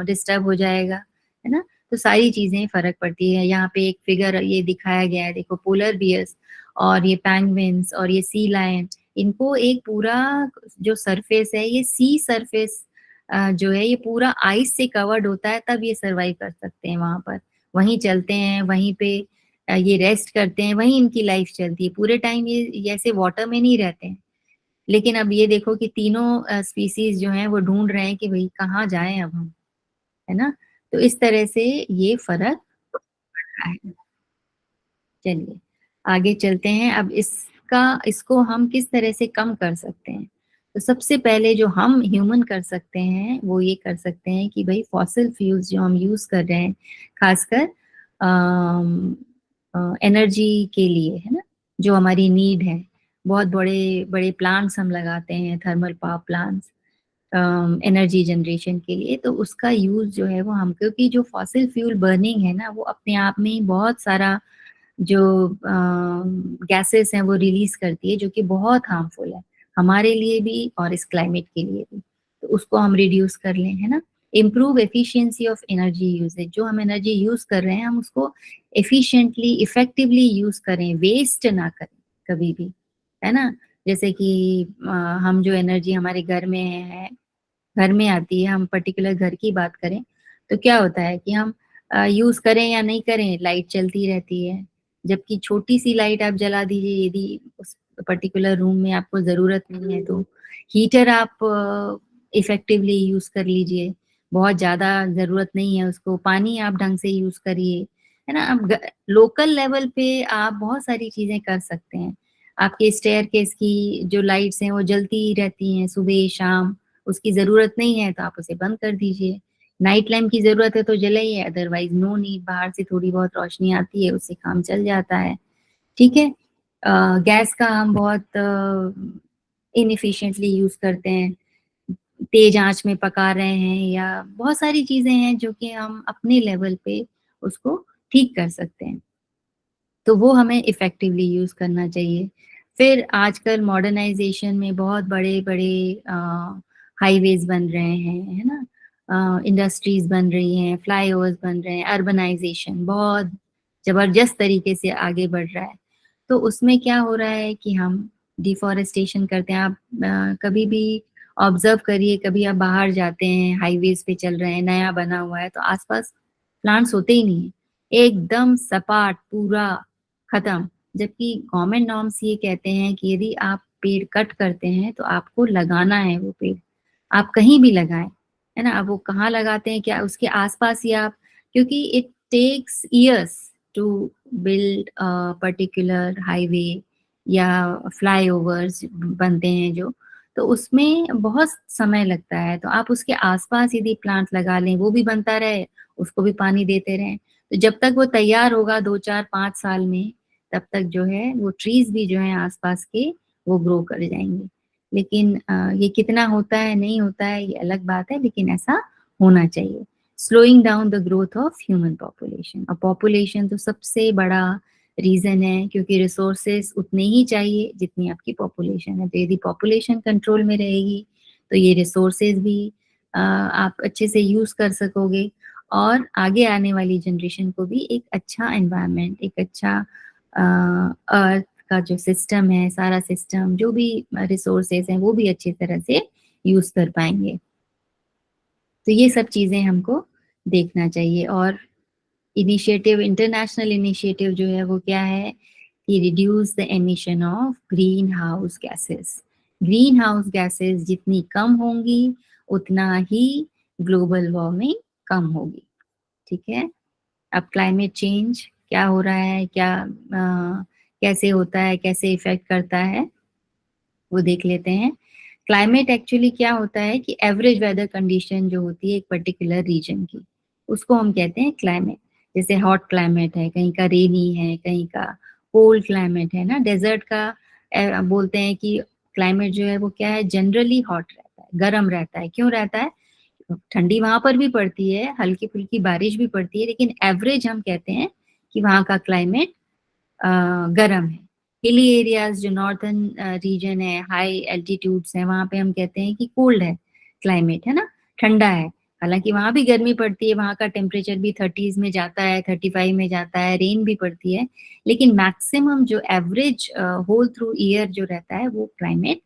डिस्टर्ब हो जाएगा, है ना। तो सारी चीजें फर्क पड़ती है। यहाँ पे एक फिगर ये दिखाया गया है, देखो, पोलर बियर्स और ये पैंगविन्स और ये सी लायन, इनको एक पूरा जो सरफेस है, ये सी सरफेस जो है ये पूरा आइस से कवर्ड होता है, तब ये सरवाइव कर सकते हैं वहां पर। वहीं चलते हैं, वहीं पे ये रेस्ट करते हैं, वहीं इनकी लाइफ चलती है। पूरे टाइम ये ऐसे वाटर में नहीं रहते हैं। लेकिन अब ये देखो कि तीनों स्पीसीज जो हैं वो ढूंढ रहे हैं कि भाई कहाँ जाएं अब हम, है ना। तो इस तरह से ये फर्क पड़ता है। चलिए आगे चलते हैं। अब इसको हम किस तरह से कम कर सकते हैं। तो सबसे पहले जो हम ह्यूमन कर सकते हैं वो ये कर सकते हैं कि भाई फॉसिल फ्यूल्स जो हम यूज कर रहे हैं, खासकर एनर्जी के लिए, है ना, जो हमारी नीड है, बहुत बड़े बड़े प्लांट्स हम लगाते हैं, thermal power plants, energy generation के लिए। तो उसका यूज जो है वो हम, क्योंकि जो फॉसिल फ्यूल बर्निंग है ना, वो अपने आप में ही बहुत सारा जो गैसेस हैं वो रिलीज करती है, जो कि बहुत हार्मफुल है हमारे लिए भी और इस क्लाइमेट के लिए भी। तो उसको हम रिड्यूस कर लें, है ना। Improve efficiency of energy usages, जो हम एनर्जी यूज कर रहे हैं हम उसको एफिशिएंटली, इफेक्टिवली यूज करें, वेस्ट ना करें कभी भी, है ना। जैसे कि हम जो एनर्जी हमारे घर में है, घर में आती है, हम पर्टिकुलर घर की बात करें, तो क्या होता है कि हम यूज करें या नहीं करें, लाइट चलती रहती है। जबकि छोटी सी लाइट आप जला दीजिए, यदि उस पर्टिकुलर रूम में आपको जरूरत नहीं है, तो हीटर आप इफेक्टिवली यूज कर लीजिए, बहुत ज्यादा जरूरत नहीं है उसको। पानी आप ढंग से यूज करिए, है ना। अब लोकल लेवल पे आप बहुत सारी चीजें कर सकते हैं। आपके स्टेयरकेस की जो लाइट्स हैं वो जलती ही रहती हैं सुबह शाम, उसकी जरूरत नहीं है तो आप उसे बंद कर दीजिए। नाइट लैम्प की जरूरत है तो जलाइए, अदरवाइज नो नीड। बाहर से थोड़ी बहुत रोशनी आती है, उससे काम चल जाता है, ठीक है। गैस का हम बहुत इनएफिशिएंटली यूज करते हैं, तेज आंच में पका रहे हैं, या बहुत सारी चीजें हैं जो कि हम अपने लेवल पे उसको ठीक कर सकते हैं। तो वो हमें इफेक्टिवली यूज करना चाहिए। फिर आजकल मॉडर्नाइजेशन में बहुत बड़े बड़े हाईवेज बन रहे हैं, है ना, इंडस्ट्रीज बन रही हैं, फ्लाईओवर्स बन रहे हैं, अर्बनाइजेशन बहुत जबरदस्त तरीके से आगे बढ़ रहा है। तो उसमें क्या हो रहा है कि हम डिफॉरेस्टेशन करते हैं। आप कभी भी ऑब्जर्व करिए, कभी आप बाहर जाते हैं, हाईवेज पे चल रहे हैं, नया बना हुआ है, तो आसपास प्लांट्स होते ही नहीं है, एकदम सपाट पूरा खत्म। जबकि गवर्नमेंट नॉर्म्स ये कहते हैं कि यदि आप पेड़ कट करते हैं तो आपको लगाना है वो पेड़, आप कहीं भी लगाएं, है ना। अब वो कहाँ लगाते हैं, क्या उसके आसपास ही आप, क्योंकि it takes years to build particular highway या फ्लाईओवर्स बनते हैं जो, तो उसमें बहुत समय लगता है। तो आप उसके आसपास यदि प्लांट लगा लें, वो भी बनता रहे, उसको भी पानी देते रहें, तो जब तक वो तैयार होगा 2 4 5 साल में, तब तक जो है वो ट्रीज भी जो है आसपास के वो ग्रो कर जाएंगे। लेकिन ये कितना होता है नहीं होता है ये अलग बात है, लेकिन ऐसा होना चाहिए। Slowing down the growth of human population, और पॉपुलेशन तो सबसे बड़ा रीजन है, क्योंकि रिसोर्सेस उतने ही चाहिए जितनी आपकी पॉपुलेशन है। तो यदि पॉपुलेशन कंट्रोल में रहेगी तो ये रिसोर्सेज भी आप अच्छे से यूज कर सकोगे, और आगे आने वाली जनरेशन को भी एक अच्छा एनवायरनमेंट, एक अच्छा अर्थ का जो सिस्टम है, सारा सिस्टम, जो भी रिसोर्सेज हैं वो भी अच्छी तरह से यूज कर पाएंगे। तो ये सब चीजें हमको देखना चाहिए। और इनिशिएटिव, इंटरनेशनल इनिशिएटिव जो है वो क्या है कि reduce the emission of green house gases. Green house gases जितनी कम होंगी उतना ही ग्लोबल वार्मिंग कम होगी। ठीक है, अब क्लाइमेट चेंज क्या हो रहा है, क्या कैसे होता है, कैसे इफेक्ट करता है, वो देख लेते हैं। क्लाइमेट एक्चुअली क्या होता है कि एवरेज वेदर कंडीशन जो होती है एक पर्टिकुलर रीजन की, उसको हम कहते हैं क्लाइमेट। जैसे हॉट क्लाइमेट है, कहीं का रेनी है, कहीं का कोल्ड क्लाइमेट है ना। डेजर्ट का बोलते हैं कि क्लाइमेट जो है वो क्या है, जनरली हॉट रहता है, गर्म रहता है। क्यों रहता है? ठंडी वहां पर भी पड़ती है, हल्की फुल्की बारिश भी पड़ती है, लेकिन एवरेज हम कहते हैं कि वहां का क्लाइमेट गर्म है। हिली एरियाज जो नॉर्थर्न रीजन है, हाई एल्टीट्यूड्स है, वहां पे हम कहते हैं कि कोल्ड है क्लाइमेट, है ना, ठंडा है। हालांकि वहां भी गर्मी पड़ती है, वहां का टेम्परेचर भी 30s में जाता है, 35 में जाता है, रेन भी पड़ती है, लेकिन मैक्सिमम जो एवरेज होल थ्रू ईयर जो रहता है वो क्लाइमेट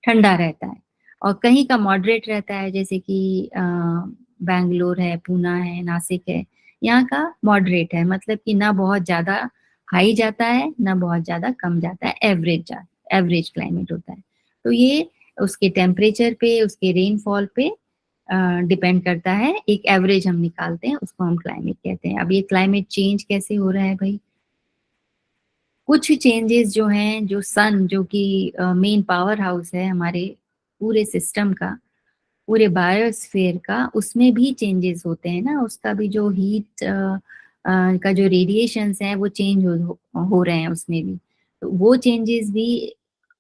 ठंडा रहता है। और कहीं का मॉडरेट रहता है, जैसे कि बैंगलोर है, पूना है, नासिक है, यहाँ का मॉडरेट है, मतलब कि ना बहुत ज्यादा हाई जाता है ना बहुत ज्यादा कम जाता है, एवरेज क्लाइमेट होता है। तो ये उसके टेम्परेचर पे, उसके रेनफॉल पे डिपेंड करता है। एक एवरेज हम निकालते हैं, उसको हम क्लाइमेट कहते हैं। अब ये क्लाइमेट चेंज कैसे हो रहा है भाई? कुछ चेंजेस जो हैं, जो सन, जो कि मेन पावर हाउस है हमारे पूरे सिस्टम का, पूरे बायोस्फीयर का, उसमें भी चेंजेस होते हैं ना। उसका भी जो हीट का जो रेडिएशंस हैं वो चेंज हो रहे हैं उसमें भी। तो वो चेंजेस भी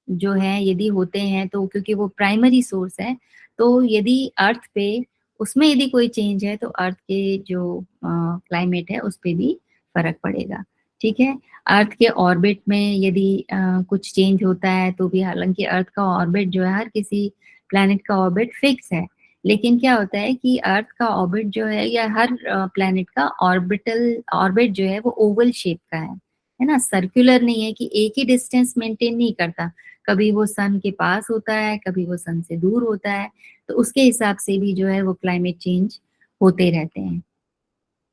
जो है यदि होते हैं तो, क्योंकि वो प्राइमरी सोर्स है, तो यदि अर्थ पे, उसमें यदि कोई चेंज है तो अर्थ के जो क्लाइमेट है उस पे भी फर्क पड़ेगा। ठीक है, अर्थ के ऑर्बिट में यदि कुछ चेंज होता है तो भी, हालांकि अर्थ का ऑर्बिट जो है, हर किसी प्लैनेट का ऑर्बिट फिक्स है, लेकिन क्या होता है कि अर्थ का ऑर्बिट जो है, या हर प्लैनेट का ऑर्बिट जो है वो ओवल शेप का है ना, सर्कुलर नहीं है कि एक ही डिस्टेंस मेंटेन नहीं करता। कभी वो सन के पास होता है, कभी वो सन से दूर होता है। तो उसके हिसाब से भी जो है वो क्लाइमेट चेंज होते रहते हैं।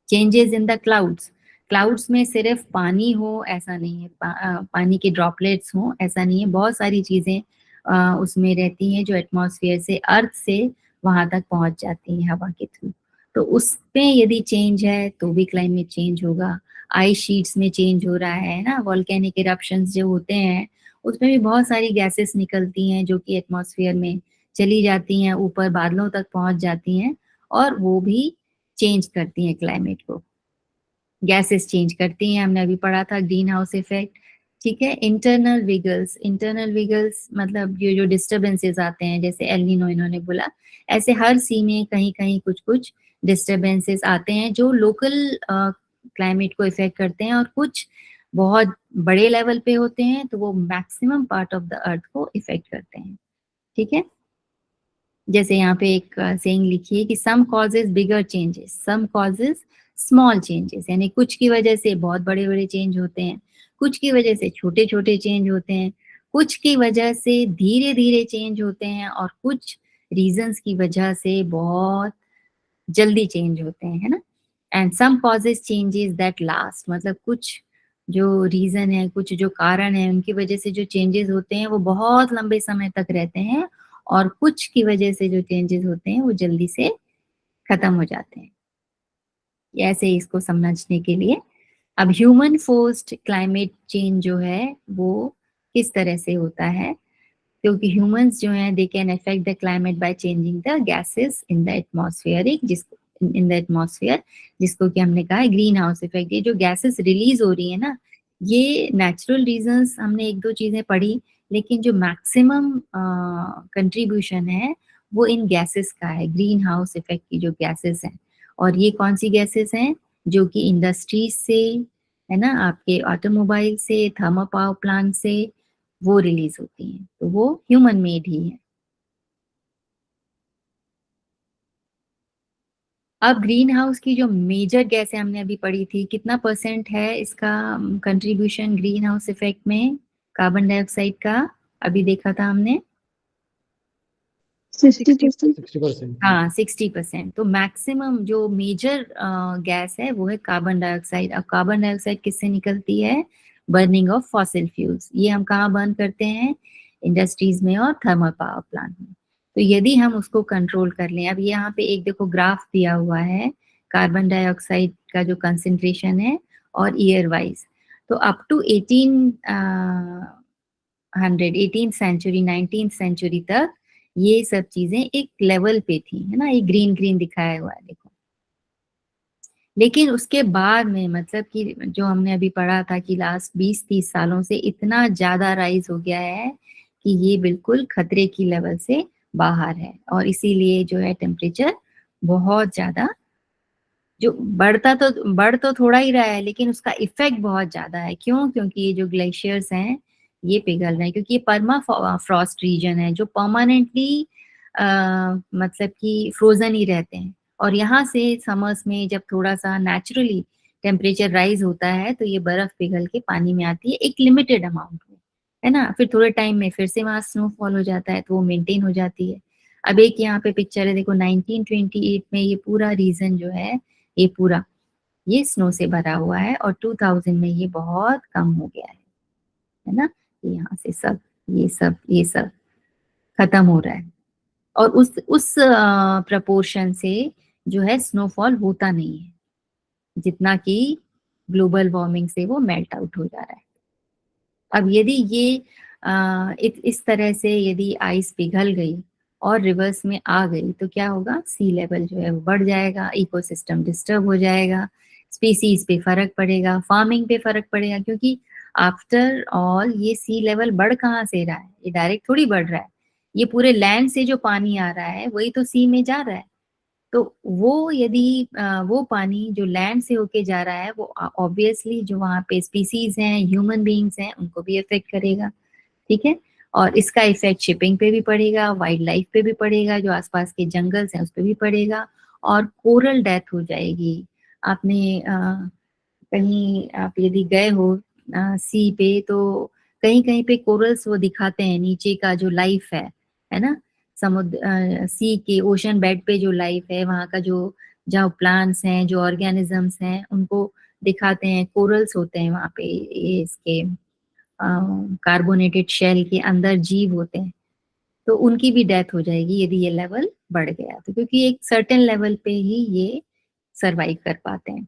Changes in the clouds, clouds में सिर्फ पानी हो ऐसा नहीं है, पानी के ड्रॉपलेट्स हो ऐसा नहीं है, बहुत सारी चीजें उसमें रहती हैं जो एटमॉस्फेयर से, अर्थ से वहां तक पहुंच जाती हैं हवा के थ्रू। तो उसमें यदि चेंज है तो भी क्लाइमेट चेंज होगा। आइस शीट्स में चेंज हो रहा है ना, वॉल्केनिक इरप्शंस जो होते हैं उसमें भी बहुत सारी गैसेस निकलती हैं जो कि एटमॉस्फेयर में चली जाती हैं, ऊपर बादलों तक पहुंच जाती हैं, और वो भी चेंज करती हैं क्लाइमेट को। गैसेस चेंज करती हैं, हमने अभी पढ़ा था ग्रीन हाउस इफेक्ट। ठीक है, इंटरनल विगल्स मतलब ये जो डिस्टर्बेंसेस आते हैं, जैसे एल नीनो इन्होंने बोला, ऐसे हर सी में कहीं कहीं कुछ कुछ डिस्टर्बेंसेस आते हैं जो लोकल क्लाइमेट को इफेक्ट करते हैं, और कुछ बहुत बड़े लेवल पे होते हैं तो वो मैक्सिमम पार्ट ऑफ द अर्थ को इफेक्ट करते हैं। ठीक है, जैसे यहाँ पे एक सेइंग लिखी है कि सम कॉजेज बिगर चेंजेस, सम कॉजेज स्मॉल चेंजेस, यानी कुछ की वजह से बहुत बड़े बड़े चेंज होते हैं, कुछ की वजह से छोटे छोटे चेंज होते हैं, कुछ की वजह से धीरे धीरे चेंज होते हैं, और कुछ रीजंस की वजह से बहुत जल्दी चेंज होते हैं, है ना। And some causes changes that last, मतलब कुछ जो रीजन है, कुछ जो कारण है, उनकी वजह से जो चेंजेस होते हैं वो बहुत लंबे समय तक रहते हैं, और कुछ की वजह से जो चेंजेस होते हैं वो जल्दी से खत्म हो जाते हैं। ऐसे इसको समझने के लिए, अब ह्यूमन फोर्स्ड क्लाइमेट चेंज जो है वो किस तरह से होता है, क्योंकि ह्यूमंस जो हैं they can affect the climate by changing the gases in the atmosphere, जिसको कि हमने कहा है ग्रीन हाउस इफेक्ट। ये जो गैसेस रिलीज हो रही है ना, ये नेचुरल रीजंस, हमने एक दो चीजें पढ़ी लेकिन जो मैक्सिमम कंट्रीब्यूशन है वो इन गैसेस का है, ग्रीन हाउस इफेक्ट की जो गैसेस हैं। और ये कौन सी गैसेस हैं? जो कि इंडस्ट्रीज से, है ना, आपके ऑटोमोबाइल से, थर्मल पावर प्लांट से वो रिलीज होती हैं, तो वो ह्यूमन मेड ही है। अब ग्रीन हाउस की जो मेजर गैस है हमने अभी पढ़ी थी, कितना परसेंट है इसका कंट्रीब्यूशन ग्रीन हाउस इफेक्ट में कार्बन डाइऑक्साइड का? अभी देखा था हमने 60%। 60%। हाँ 60%। तो मैक्सिमम जो मेजर गैस है वो है कार्बन डाइऑक्साइड। अब कार्बन डाइऑक्साइड किससे निकलती है? Burning of fossil fuels. ये हम कहाँ बर्न करते हैं? इंडस्ट्रीज में और थर्मल पावर प्लांट में। तो यदि हम उसको कंट्रोल कर लें, अब यहाँ पे एक देखो ग्राफ दिया हुआ है कार्बन डाइऑक्साइड का जो कंसेंट्रेशन है और ईयर वाइज। तो up to 1800 century 19th century तक ये सब चीजें एक लेवल पे थी, है ना, ये ग्रीन ग्रीन दिखाया हुआ है देखो। लेकिन उसके बाद में मतलब कि जो हमने अभी पढ़ा था कि लास्ट 20-30 सालों से इतना ज्यादा राइज हो गया है कि ये बिल्कुल खतरे की लेवल से बाहर है। और इसीलिए जो है टेम्परेचर बहुत ज्यादा जो बढ़ तो थोड़ा ही रहा है, लेकिन उसका इफेक्ट बहुत ज्यादा है। क्यों? क्योंकि ये जो ग्लेशियर्स हैं ये पिघल रहे हैं, क्योंकि ये पर्मा फ्रॉस्ट रीजन है जो परमानेंटली मतलब कि फ्रोजन ही रहते हैं। और यहाँ से समर्स में जब थोड़ा सा नेचुरली टेम्परेचर राइज होता है तो ये बर्फ पिघल के पानी में आती है एक लिमिटेड अमाउंट में, है ना। फिर थोड़े टाइम में फिर से वहां स्नोफॉल हो जाता है तो वो मेंटेन हो जाती है। अब एक यहाँ पे पिक्चर है देखो, 1928 में ये पूरा रीजन जो है ये पूरा ये स्नो से भरा हुआ है और 2000 में ये बहुत कम हो गया है ना। यहाँ से सब ये सब खत्म हो रहा है और उस प्रपोर्शन से जो है स्नोफॉल होता नहीं है जितना कि ग्लोबल वार्मिंग से वो मेल्ट आउट हो जा रहा है। अब यदि ये इस तरह से यदि आइस पिघल गई और रिवर्स में आ गई तो क्या होगा? सी लेवल जो है वो बढ़ जाएगा, इकोसिस्टम डिस्टर्ब हो जाएगा, स्पीसीज पे फर्क पड़ेगा, फार्मिंग पे फर्क पड़ेगा। क्योंकि आफ्टर ऑल ये सी लेवल बढ़ कहाँ से रहा है? ये डायरेक्ट थोड़ी बढ़ रहा है, ये पूरे लैंड से जो पानी आ रहा है वही तो सी में जा रहा है। तो वो यदि वो पानी जो लैंड से होके जा रहा है वो ऑब्वियसली जो वहाँ पे स्पीसीज हैं, ह्यूमन बीइंग्स हैं, उनको भी अफेक्ट करेगा, ठीक है। और इसका इफेक्ट शिपिंग पे भी पड़ेगा, वाइल्ड लाइफ पे भी पड़ेगा, जो आसपास के जंगल्स हैं उस पे भी पड़ेगा और कोरल डेथ हो जाएगी। आपने कहीं आप यदि गए हो सी पे तो कहीं कहीं पे कोरल्स वो दिखाते हैं, नीचे का जो लाइफ है ना, समुद्र सी के ओशन बेड पे जो लाइफ है वहाँ का जो जहाँ प्लांट्स हैं, जो ऑर्गेनिजम्स हैं, उनको दिखाते हैं। कोरल्स होते हैं वहाँ पे, ये इसके कार्बोनेटेड शेल के अंदर जीव होते हैं, तो उनकी भी डेथ हो जाएगी यदि ये लेवल बढ़ गया तो, क्योंकि एक सर्टेन लेवल पे ही ये सरवाइव कर पाते हैं।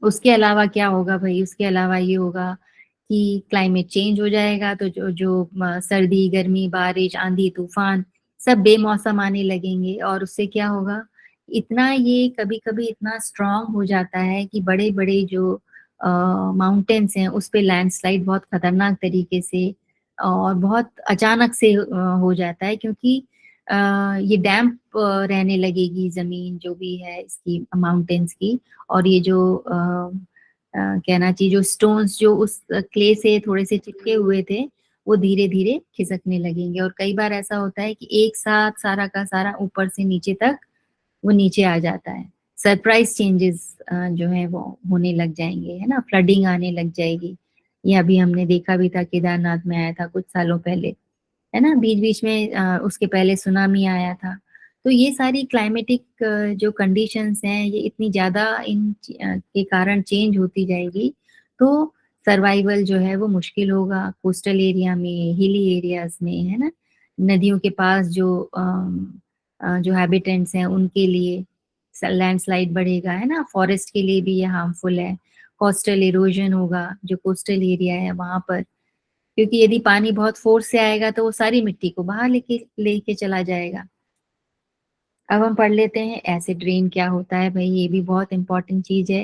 उसके अलावा क्या होगा भाई? उसके अलावा ये होगा कि क्लाइमेट चेंज हो जाएगा, तो जो जो सर्दी, गर्मी, बारिश, आंधी, तूफान सब बेमौसम आने लगेंगे। और उससे क्या होगा? इतना ये कभी कभी इतना स्ट्रांग हो जाता है कि बड़े बड़े जो माउंटेन्स हैं उस पे लैंडस्लाइड बहुत खतरनाक तरीके से और बहुत अचानक से हो जाता है, क्योंकि ये डैम्प रहने लगेगी जमीन जो भी है इसकी माउंटेन्स की। और ये जो कहना चाहिए जो स्टोन्स जो उस क्ले से थोड़े से चिपके हुए थे वो धीरे धीरे खिसकने लगेंगे। और कई बार ऐसा होता है कि एक साथ सारा का सारा ऊपर से नीचे तक वो नीचे आ जाता है। सरप्राइज चेंजेस जो है वो होने लग जाएंगे, है ना, फ्लडिंग आने लग जाएगी। ये अभी हमने देखा भी था, केदारनाथ में आया था कुछ सालों पहले, है ना, बीच बीच में उसके पहले सुनामी आया था। तो ये सारी क्लाइमेटिक जो कंडीशंस हैं ये इतनी ज्यादा के कारण चेंज होती जाएगी तो सर्वाइवल जो है वो मुश्किल होगा कोस्टल एरिया में, हिली एरियाज में, है ना, नदियों के पास जो हैबिटेंट्स हैं उनके लिए लैंडस्लाइड बढ़ेगा, है ना, फॉरेस्ट के लिए भी ये हार्मफुल है। कोस्टल इरोजन होगा जो कोस्टल एरिया है वहां पर, क्योंकि यदि पानी बहुत फोर्स से आएगा तो वो सारी मिट्टी को बाहर लेके लेके चला जाएगा। अब हम पढ़ लेते हैं एसिड रेन क्या होता है। भाई ये भी बहुत इंपॉर्टेंट चीज है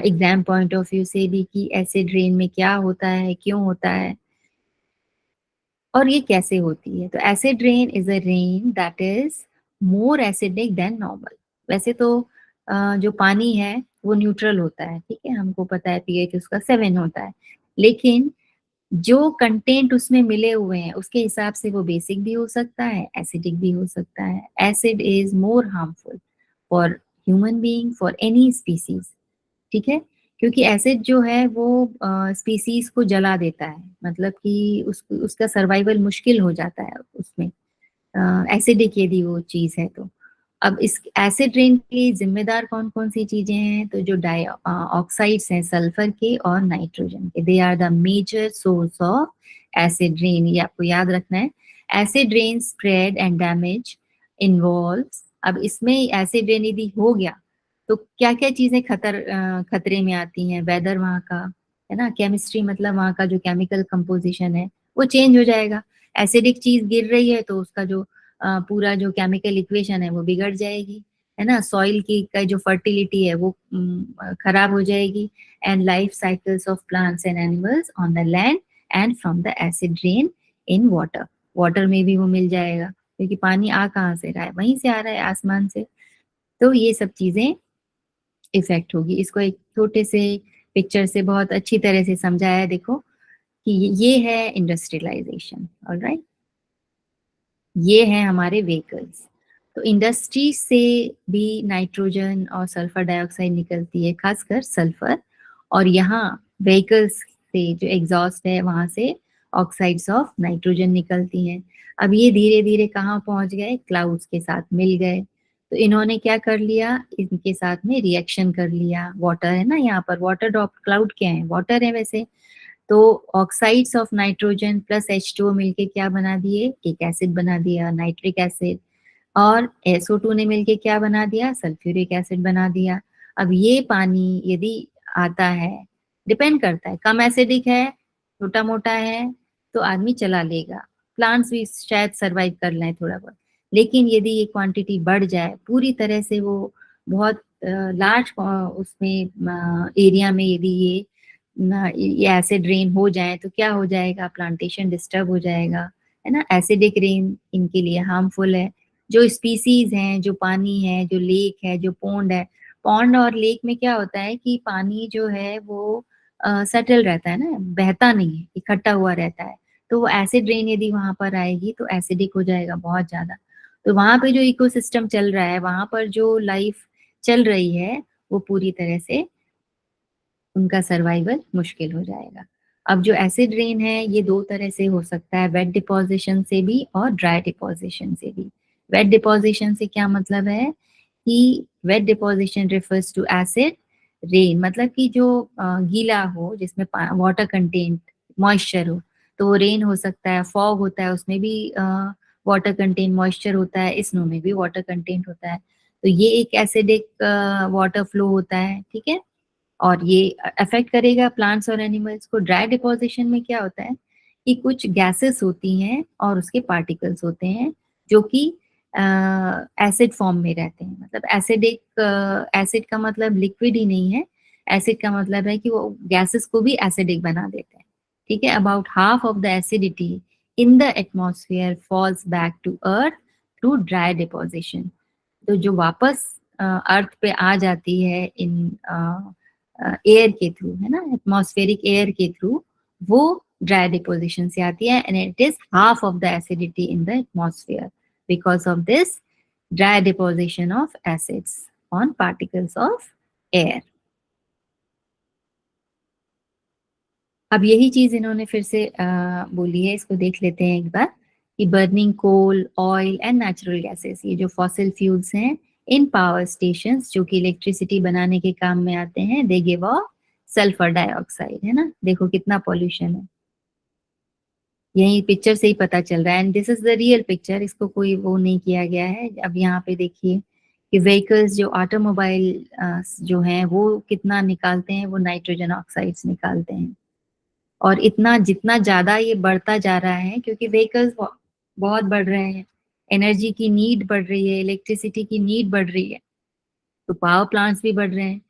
एग्जाम पॉइंट ऑफ व्यू से भी कि एसिड रेन में क्या होता है, क्यों होता है। और ये कैसे होती है? तो acid rain is a rain that is more acidic then normal. वैसे तो जो पानी है वो न्यूट्रल होता है, ठीक है, हमको पता है पीएच उसका 7 होता है, लेकिन जो कंटेंट उसमें मिले हुए हैं उसके हिसाब से वो बेसिक भी हो सकता है, एसिडिक भी हो सकता है। Acid is more harmful for human being, for any species, ठीक है, क्योंकि एसिड जो है वो स्पीसीज को जला देता है, मतलब कि उसका सर्वाइवल मुश्किल हो जाता है उसमें, एसिडिक यदि वो चीज है तो। अब इस एसिड रेन के लिए जिम्मेदार कौन कौन सी चीजें हैं? तो जो डाई ऑक्साइड्स हैं सल्फर के और नाइट्रोजन के, they are the major source of acid rain, ये आपको याद रखना है। Acid rain spread and damage involves, अब इसमें एसिड रेन यदि हो गया तो क्या क्या चीजें खतरे में आती हैं? वेदर वहाँ का, है ना, केमिस्ट्री मतलब वहाँ का जो केमिकल कंपोजिशन है वो चेंज हो जाएगा। एसिडिक चीज गिर रही है तो उसका जो पूरा जो केमिकल इक्वेशन है वो बिगड़ जाएगी, है ना, सॉइल की का जो फर्टिलिटी है वो खराब हो जाएगी। And life cycles of plants and animals on the land and from the acid rain in water, water में भी वो मिल जाएगा, क्योंकि पानी आ कहाँ से रहा है? वहीं से आ रहा है, आसमान से। तो ये सब चीजें इफेक्ट होगी। इसको एक छोटे से पिक्चर से बहुत अच्छी तरह से समझाया है, देखो कि ये है इंडस्ट्रियलाइजेशन, ऑलराइट, ये है हमारे व्हीकल्स। तो इंडस्ट्री से भी नाइट्रोजन और सल्फर डाइऑक्साइड निकलती है, खासकर सल्फर, और यहाँ व्हीकल्स से जो एग्जॉस्ट है वहां से ऑक्साइड्स ऑफ नाइट्रोजन निकलती हैं। अब ये धीरे धीरे कहाँ पहुंच गए? क्लाउड्स के साथ मिल गए, तो इन्होंने क्या कर लिया, इनके साथ में रिएक्शन कर लिया। वाटर है ना, यहाँ पर वाटर ड्रॉप, क्लाउड क्या है? वाटर है वैसे। तो oxides of nitrogen plus H2O मिलके क्या बना दिए? एक एसिड बना दिया, नाइट्रिक एसिड। और SO2 ने मिलके क्या बना दिया? सल्फ्यूरिक एसिड बना दिया। अब ये पानी यदि आता है, डिपेंड करता है, कम एसिडिक है, छोटा मोटा है, तो आदमी चला लेगा, प्लांट्स भी शायद सरवाइव कर लें थोड़ा बहुत। लेकिन यदि ये क्वांटिटी बढ़ जाए पूरी तरह से, वो बहुत लार्ज उसमें एरिया में यदि ये एसिड रेन हो जाए तो क्या हो जाएगा? प्लांटेशन डिस्टर्ब हो जाएगा, है ना। एसिडिक रेन इनके लिए हार्मफुल है। जो स्पीसीज हैं, जो पानी है, जो लेक है, जो पॉन्ड है, पॉन्ड और लेक में क्या होता है कि पानी जो है वो सेटल रहता है ना, बहता नहीं है, इकट्ठा हुआ रहता है। तो वो एसिड रेन यदि वहां पर आएगी तो एसिडिक हो जाएगा बहुत ज्यादा। तो वहां पे जो इकोसिस्टम चल रहा है, वहां पर जो लाइफ चल रही है, वो पूरी तरह से उनका सर्वाइवल मुश्किल हो जाएगा। अब जो एसिड रेन है ये दो तरह से हो सकता है, वेट डिपोजिशन से भी और ड्राई डिपोजिशन से भी। वेट डिपोजिशन से क्या मतलब है कि wet deposition refers to acid rain, मतलब कि जो गीला हो, जिसमें वाटर कंटेंट, मॉइस्चर हो, तो वो रेन हो सकता है। फॉग होता है, उसमें भी वाटर कंटेंट, मॉइस्चर होता है। स्नो में भी वाटर कंटेंट होता है। तो ये एक एसिडिक वाटर फ्लो होता है, ठीक है, और ये अफेक्ट करेगा प्लांट्स और एनिमल्स को। ड्राई डिपोजिशन में क्या होता है कि कुछ गैसेस होती हैं और उसके पार्टिकल्स होते हैं जो कि एसिड फॉर्म में रहते हैं, मतलब एसिडिक, एसिड का मतलब लिक्विड ही नहीं है, एसिड का मतलब है कि वो गैसेस को भी एसिडिक बना देते हैं, ठीक है। About half of the acidity in the atmosphere falls back to earth through dry deposition. तो जो वापस अर्थ पे आ जाती है इन एयर के थ्रू, है ना, एटमॉस्फेरिक एयर के थ्रू, वो ड्राई डिपोजिशन से आती है, and it is half of the acidity in the atmosphere because of this dry deposition of acids on particles of air. अब यही चीज इन्होंने फिर से बोली है, इसको देख लेते हैं एक बार, कि burning coal, oil and natural gases, ये जो फॉसिल फ्यूल्स हैं इन पावर स्टेशंस जो कि इलेक्ट्रिसिटी बनाने के काम में आते हैं, they give of sulphur dioxide, है ना। देखो कितना पॉल्यूशन है, यही पिक्चर से ही पता चल रहा है, and this is the real picture, इसको कोई वो नहीं किया गया है। अब यहाँ पे देखिए कि व्हीकल्स, जो ऑटोमोबाइल जो हैं वो कितना निकालते हैं? वो नाइट्रोजन ऑक्साइड्स निकालते हैं। और इतना जितना ज्यादा ये बढ़ता जा रहा है, क्योंकि व्हीकल्स बहुत बढ़ रहे हैं, एनर्जी की नीड बढ़ रही है, इलेक्ट्रिसिटी की नीड बढ़ रही है, तो पावर प्लांट्स भी बढ़ रहे हैं,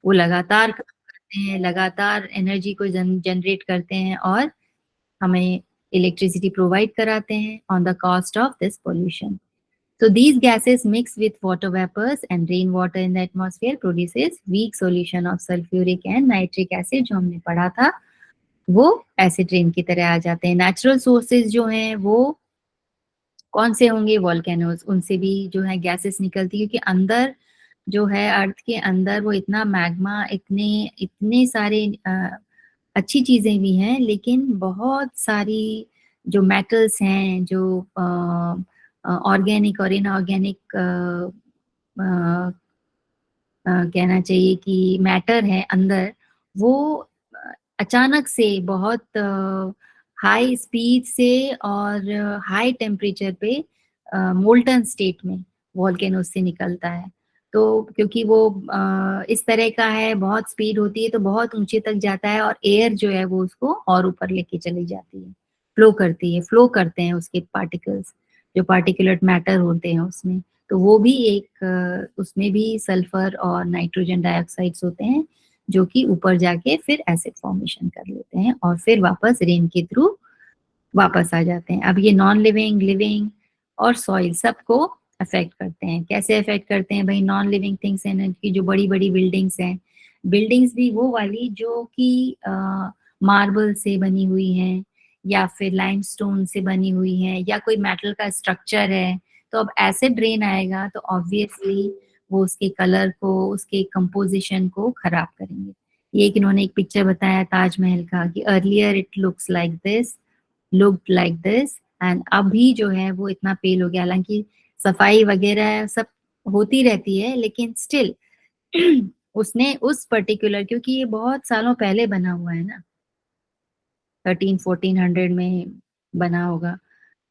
वो लगातार काम करते हैं, लगातार एनर्जी को जनरेट करते हैं और हमें इलेक्ट्रिसिटी प्रोवाइड कराते हैं on the cost of this pollution. So these gases mix with water vapors and rainwater in the atmosphere produces weak solution of sulfuric and nitric acid. जो हमने पढ़ा था वो एसिड रेन की तरह आ जाते हैं. नेचुरल सोर्सेज जो हैं वो कौन से होंगे? वॉल्केनोज, उनसे भी जो है गैसेस निकलती है, क्योंकि अंदर जो है अर्थ के अंदर वो इतना मैग्मा, इतने इतने सारे अच्छी चीजें भी हैं, लेकिन बहुत सारी जो मेटल्स हैं, जो ऑर्गेनिक और इनऑर्गेनिक कहना चाहिए कि मैटर है अंदर, वो अचानक से बहुत हाई स्पीड से और हाई टेम्परेचर पे मोल्टन स्टेट में वॉल्केनो से निकलता है. तो क्योंकि वो इस तरह का है, बहुत स्पीड होती है तो बहुत ऊंचे तक जाता है, और एयर जो है वो उसको और ऊपर लेके चली जाती है, फ्लो करती है, फ्लो करते हैं उसके पार्टिकल्स, जो पार्टिकुलेट मैटर होते हैं उसमें. तो वो भी एक उसमें भी सल्फर और नाइट्रोजन डाइऑक्साइड्स होते हैं, जो कि ऊपर जाके फिर एसिड फॉर्मेशन कर लेते हैं और फिर वापस रेन के थ्रू वापस आ जाते हैं. अब ये नॉन लिविंग, लिविंग और सॉइल सबको अफेक्ट करते हैं. कैसे अफेक्ट करते हैं भाई? नॉन लिविंग थिंग्स हैं की जो बड़ी बड़ी बिल्डिंग्स हैं, बिल्डिंग्स भी वो वाली जो कि मार्बल से बनी हुई हैं या फिर लाइमस्टोन से बनी हुई हैं, या कोई मेटल का स्ट्रक्चर है, तो अब एसिड रेन आएगा तो ऑब्वियसली वो उसके कलर को, उसके कंपोजिशन को खराब करेंगे. ये एक इन्होंने एक पिक्चर बताया ताजमहल का कि earlier it looks like this, looked like this, and अभी जो है वो इतना पेल हो गया. हालांकि सफाई वगैरह सब होती रहती है, लेकिन स्टिल उसने उस पर्टिकुलर, क्योंकि ये बहुत सालों पहले बना हुआ है ना, 1300-1400 में बना होगा,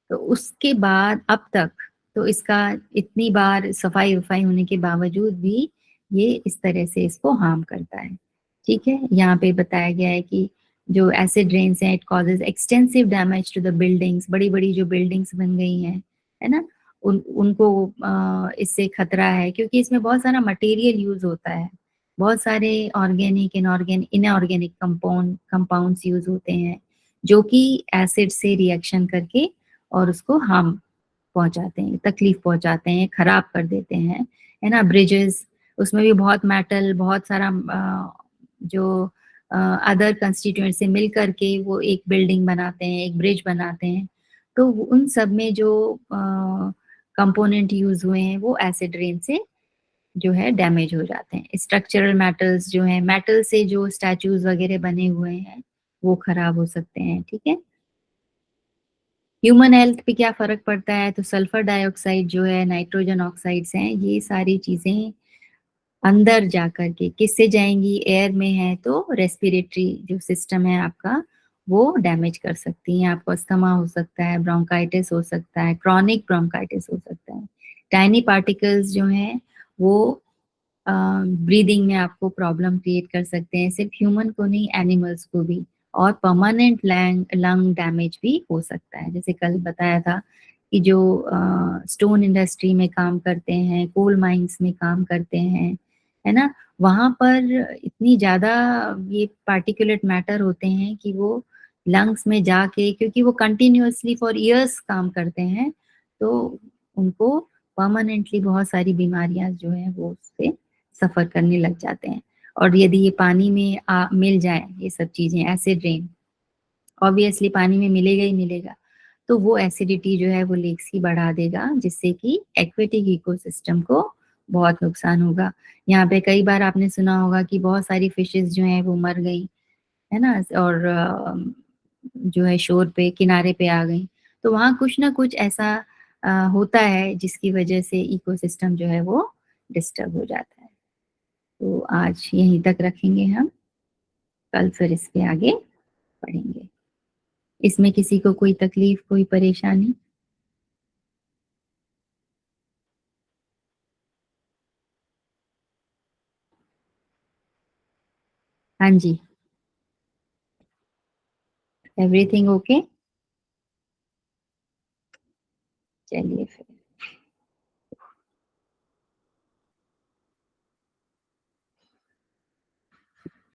तो उसके बाद अब तक तो इसका इतनी बार सफाई वफाई होने के बावजूद भी ये इस तरह से इसको हार्म करता है. ठीक है, यहाँ पे बताया गया है कि जो एसिड रेन्स हैं, it causes extensive damage to the buildings. बड़ी बड़ी जो बिल्डिंग्स बन गई हैं, है ना, उनको इससे खतरा है, क्योंकि इसमें बहुत सारा मटेरियल यूज होता है, बहुत सारे ऑर्गेनिक, इनऑर्गेनिक कंपाउंड्स यूज होते हैं, जो कि एसिड से रिएक्शन करके और उसको हार्म पहुंचाते हैं, तकलीफ पहुंचाते हैं, खराब कर देते हैं, है ना. ब्रिजेस, उसमें भी बहुत मेटल, बहुत सारा जो अदर कंस्टिट्यूएंट से मिल करके वो एक बिल्डिंग बनाते हैं, एक ब्रिज बनाते हैं. तो उन सब में जो कंपोनेंट यूज हुए हैं वो एसिड रेन से जो है डैमेज हो जाते हैं. स्ट्रक्चरल मेटल्स जो हैं, मेटल से जो स्टैचूज वगैरह बने हुए हैं वो खराब हो सकते हैं. ठीक है, ह्यूमन हेल्थ पे क्या फर्क पड़ता है? तो सल्फर डाइऑक्साइड जो है, नाइट्रोजन ऑक्साइड्स हैं, ये सारी चीजें अंदर जा करके किससे जाएंगी? एयर में है तो रेस्पिरेटरी जो सिस्टम है आपका वो डैमेज कर सकती हैं. आपको अस्थमा हो सकता है, ब्रोंकाइटिस हो सकता है, क्रॉनिक ब्रोंकाइटिस हो सकता है. टाइनी पार्टिकल्स जो हैं वो ब्रीदिंग में आपको प्रॉब्लम क्रिएट कर सकते हैं, सिर्फ ह्यूमन को नहीं, एनिमल्स को भी. और परमानेंट लंग डैमेज भी हो सकता है. जैसे कल बताया था कि जो स्टोन इंडस्ट्री में काम करते हैं, कोल माइंस में काम करते हैं, है ना, वहां पर इतनी ज्यादा ये पार्टिकुलेट मैटर होते हैं कि वो लंग्स में जाके, क्योंकि वो कंटिन्यूअसली फॉर इयर्स काम करते हैं, तो उनको परमानेंटली बहुत सारी बीमारियां जो है वो उससे सफर करने लग जाते हैं. और यदि ये पानी में मिल जाए ये सब चीजें, एसिड रेन ऑब्वियसली पानी में मिलेगा ही मिलेगा, तो वो एसिडिटी जो है वो लेक्स की बढ़ा देगा, जिससे कि एक्वेटिक इकोसिस्टम को बहुत नुकसान होगा. यहाँ पे कई बार आपने सुना होगा कि बहुत सारी फिशेस जो हैं वो मर गई, है ना, और जो है शोर पे, किनारे पे आ गई. तो वहाँ कुछ ना कुछ ऐसा होता है जिसकी वजह से इकोसिस्टम जो है वो डिस्टर्ब हो जाता है. तो आज यहीं तक रखेंगे हम, कल फिर इसके आगे पढ़ेंगे. इसमें किसी को कोई तकलीफ, कोई परेशानी? हाँ जी, एवरीथिंग ओके. चलिए फिर.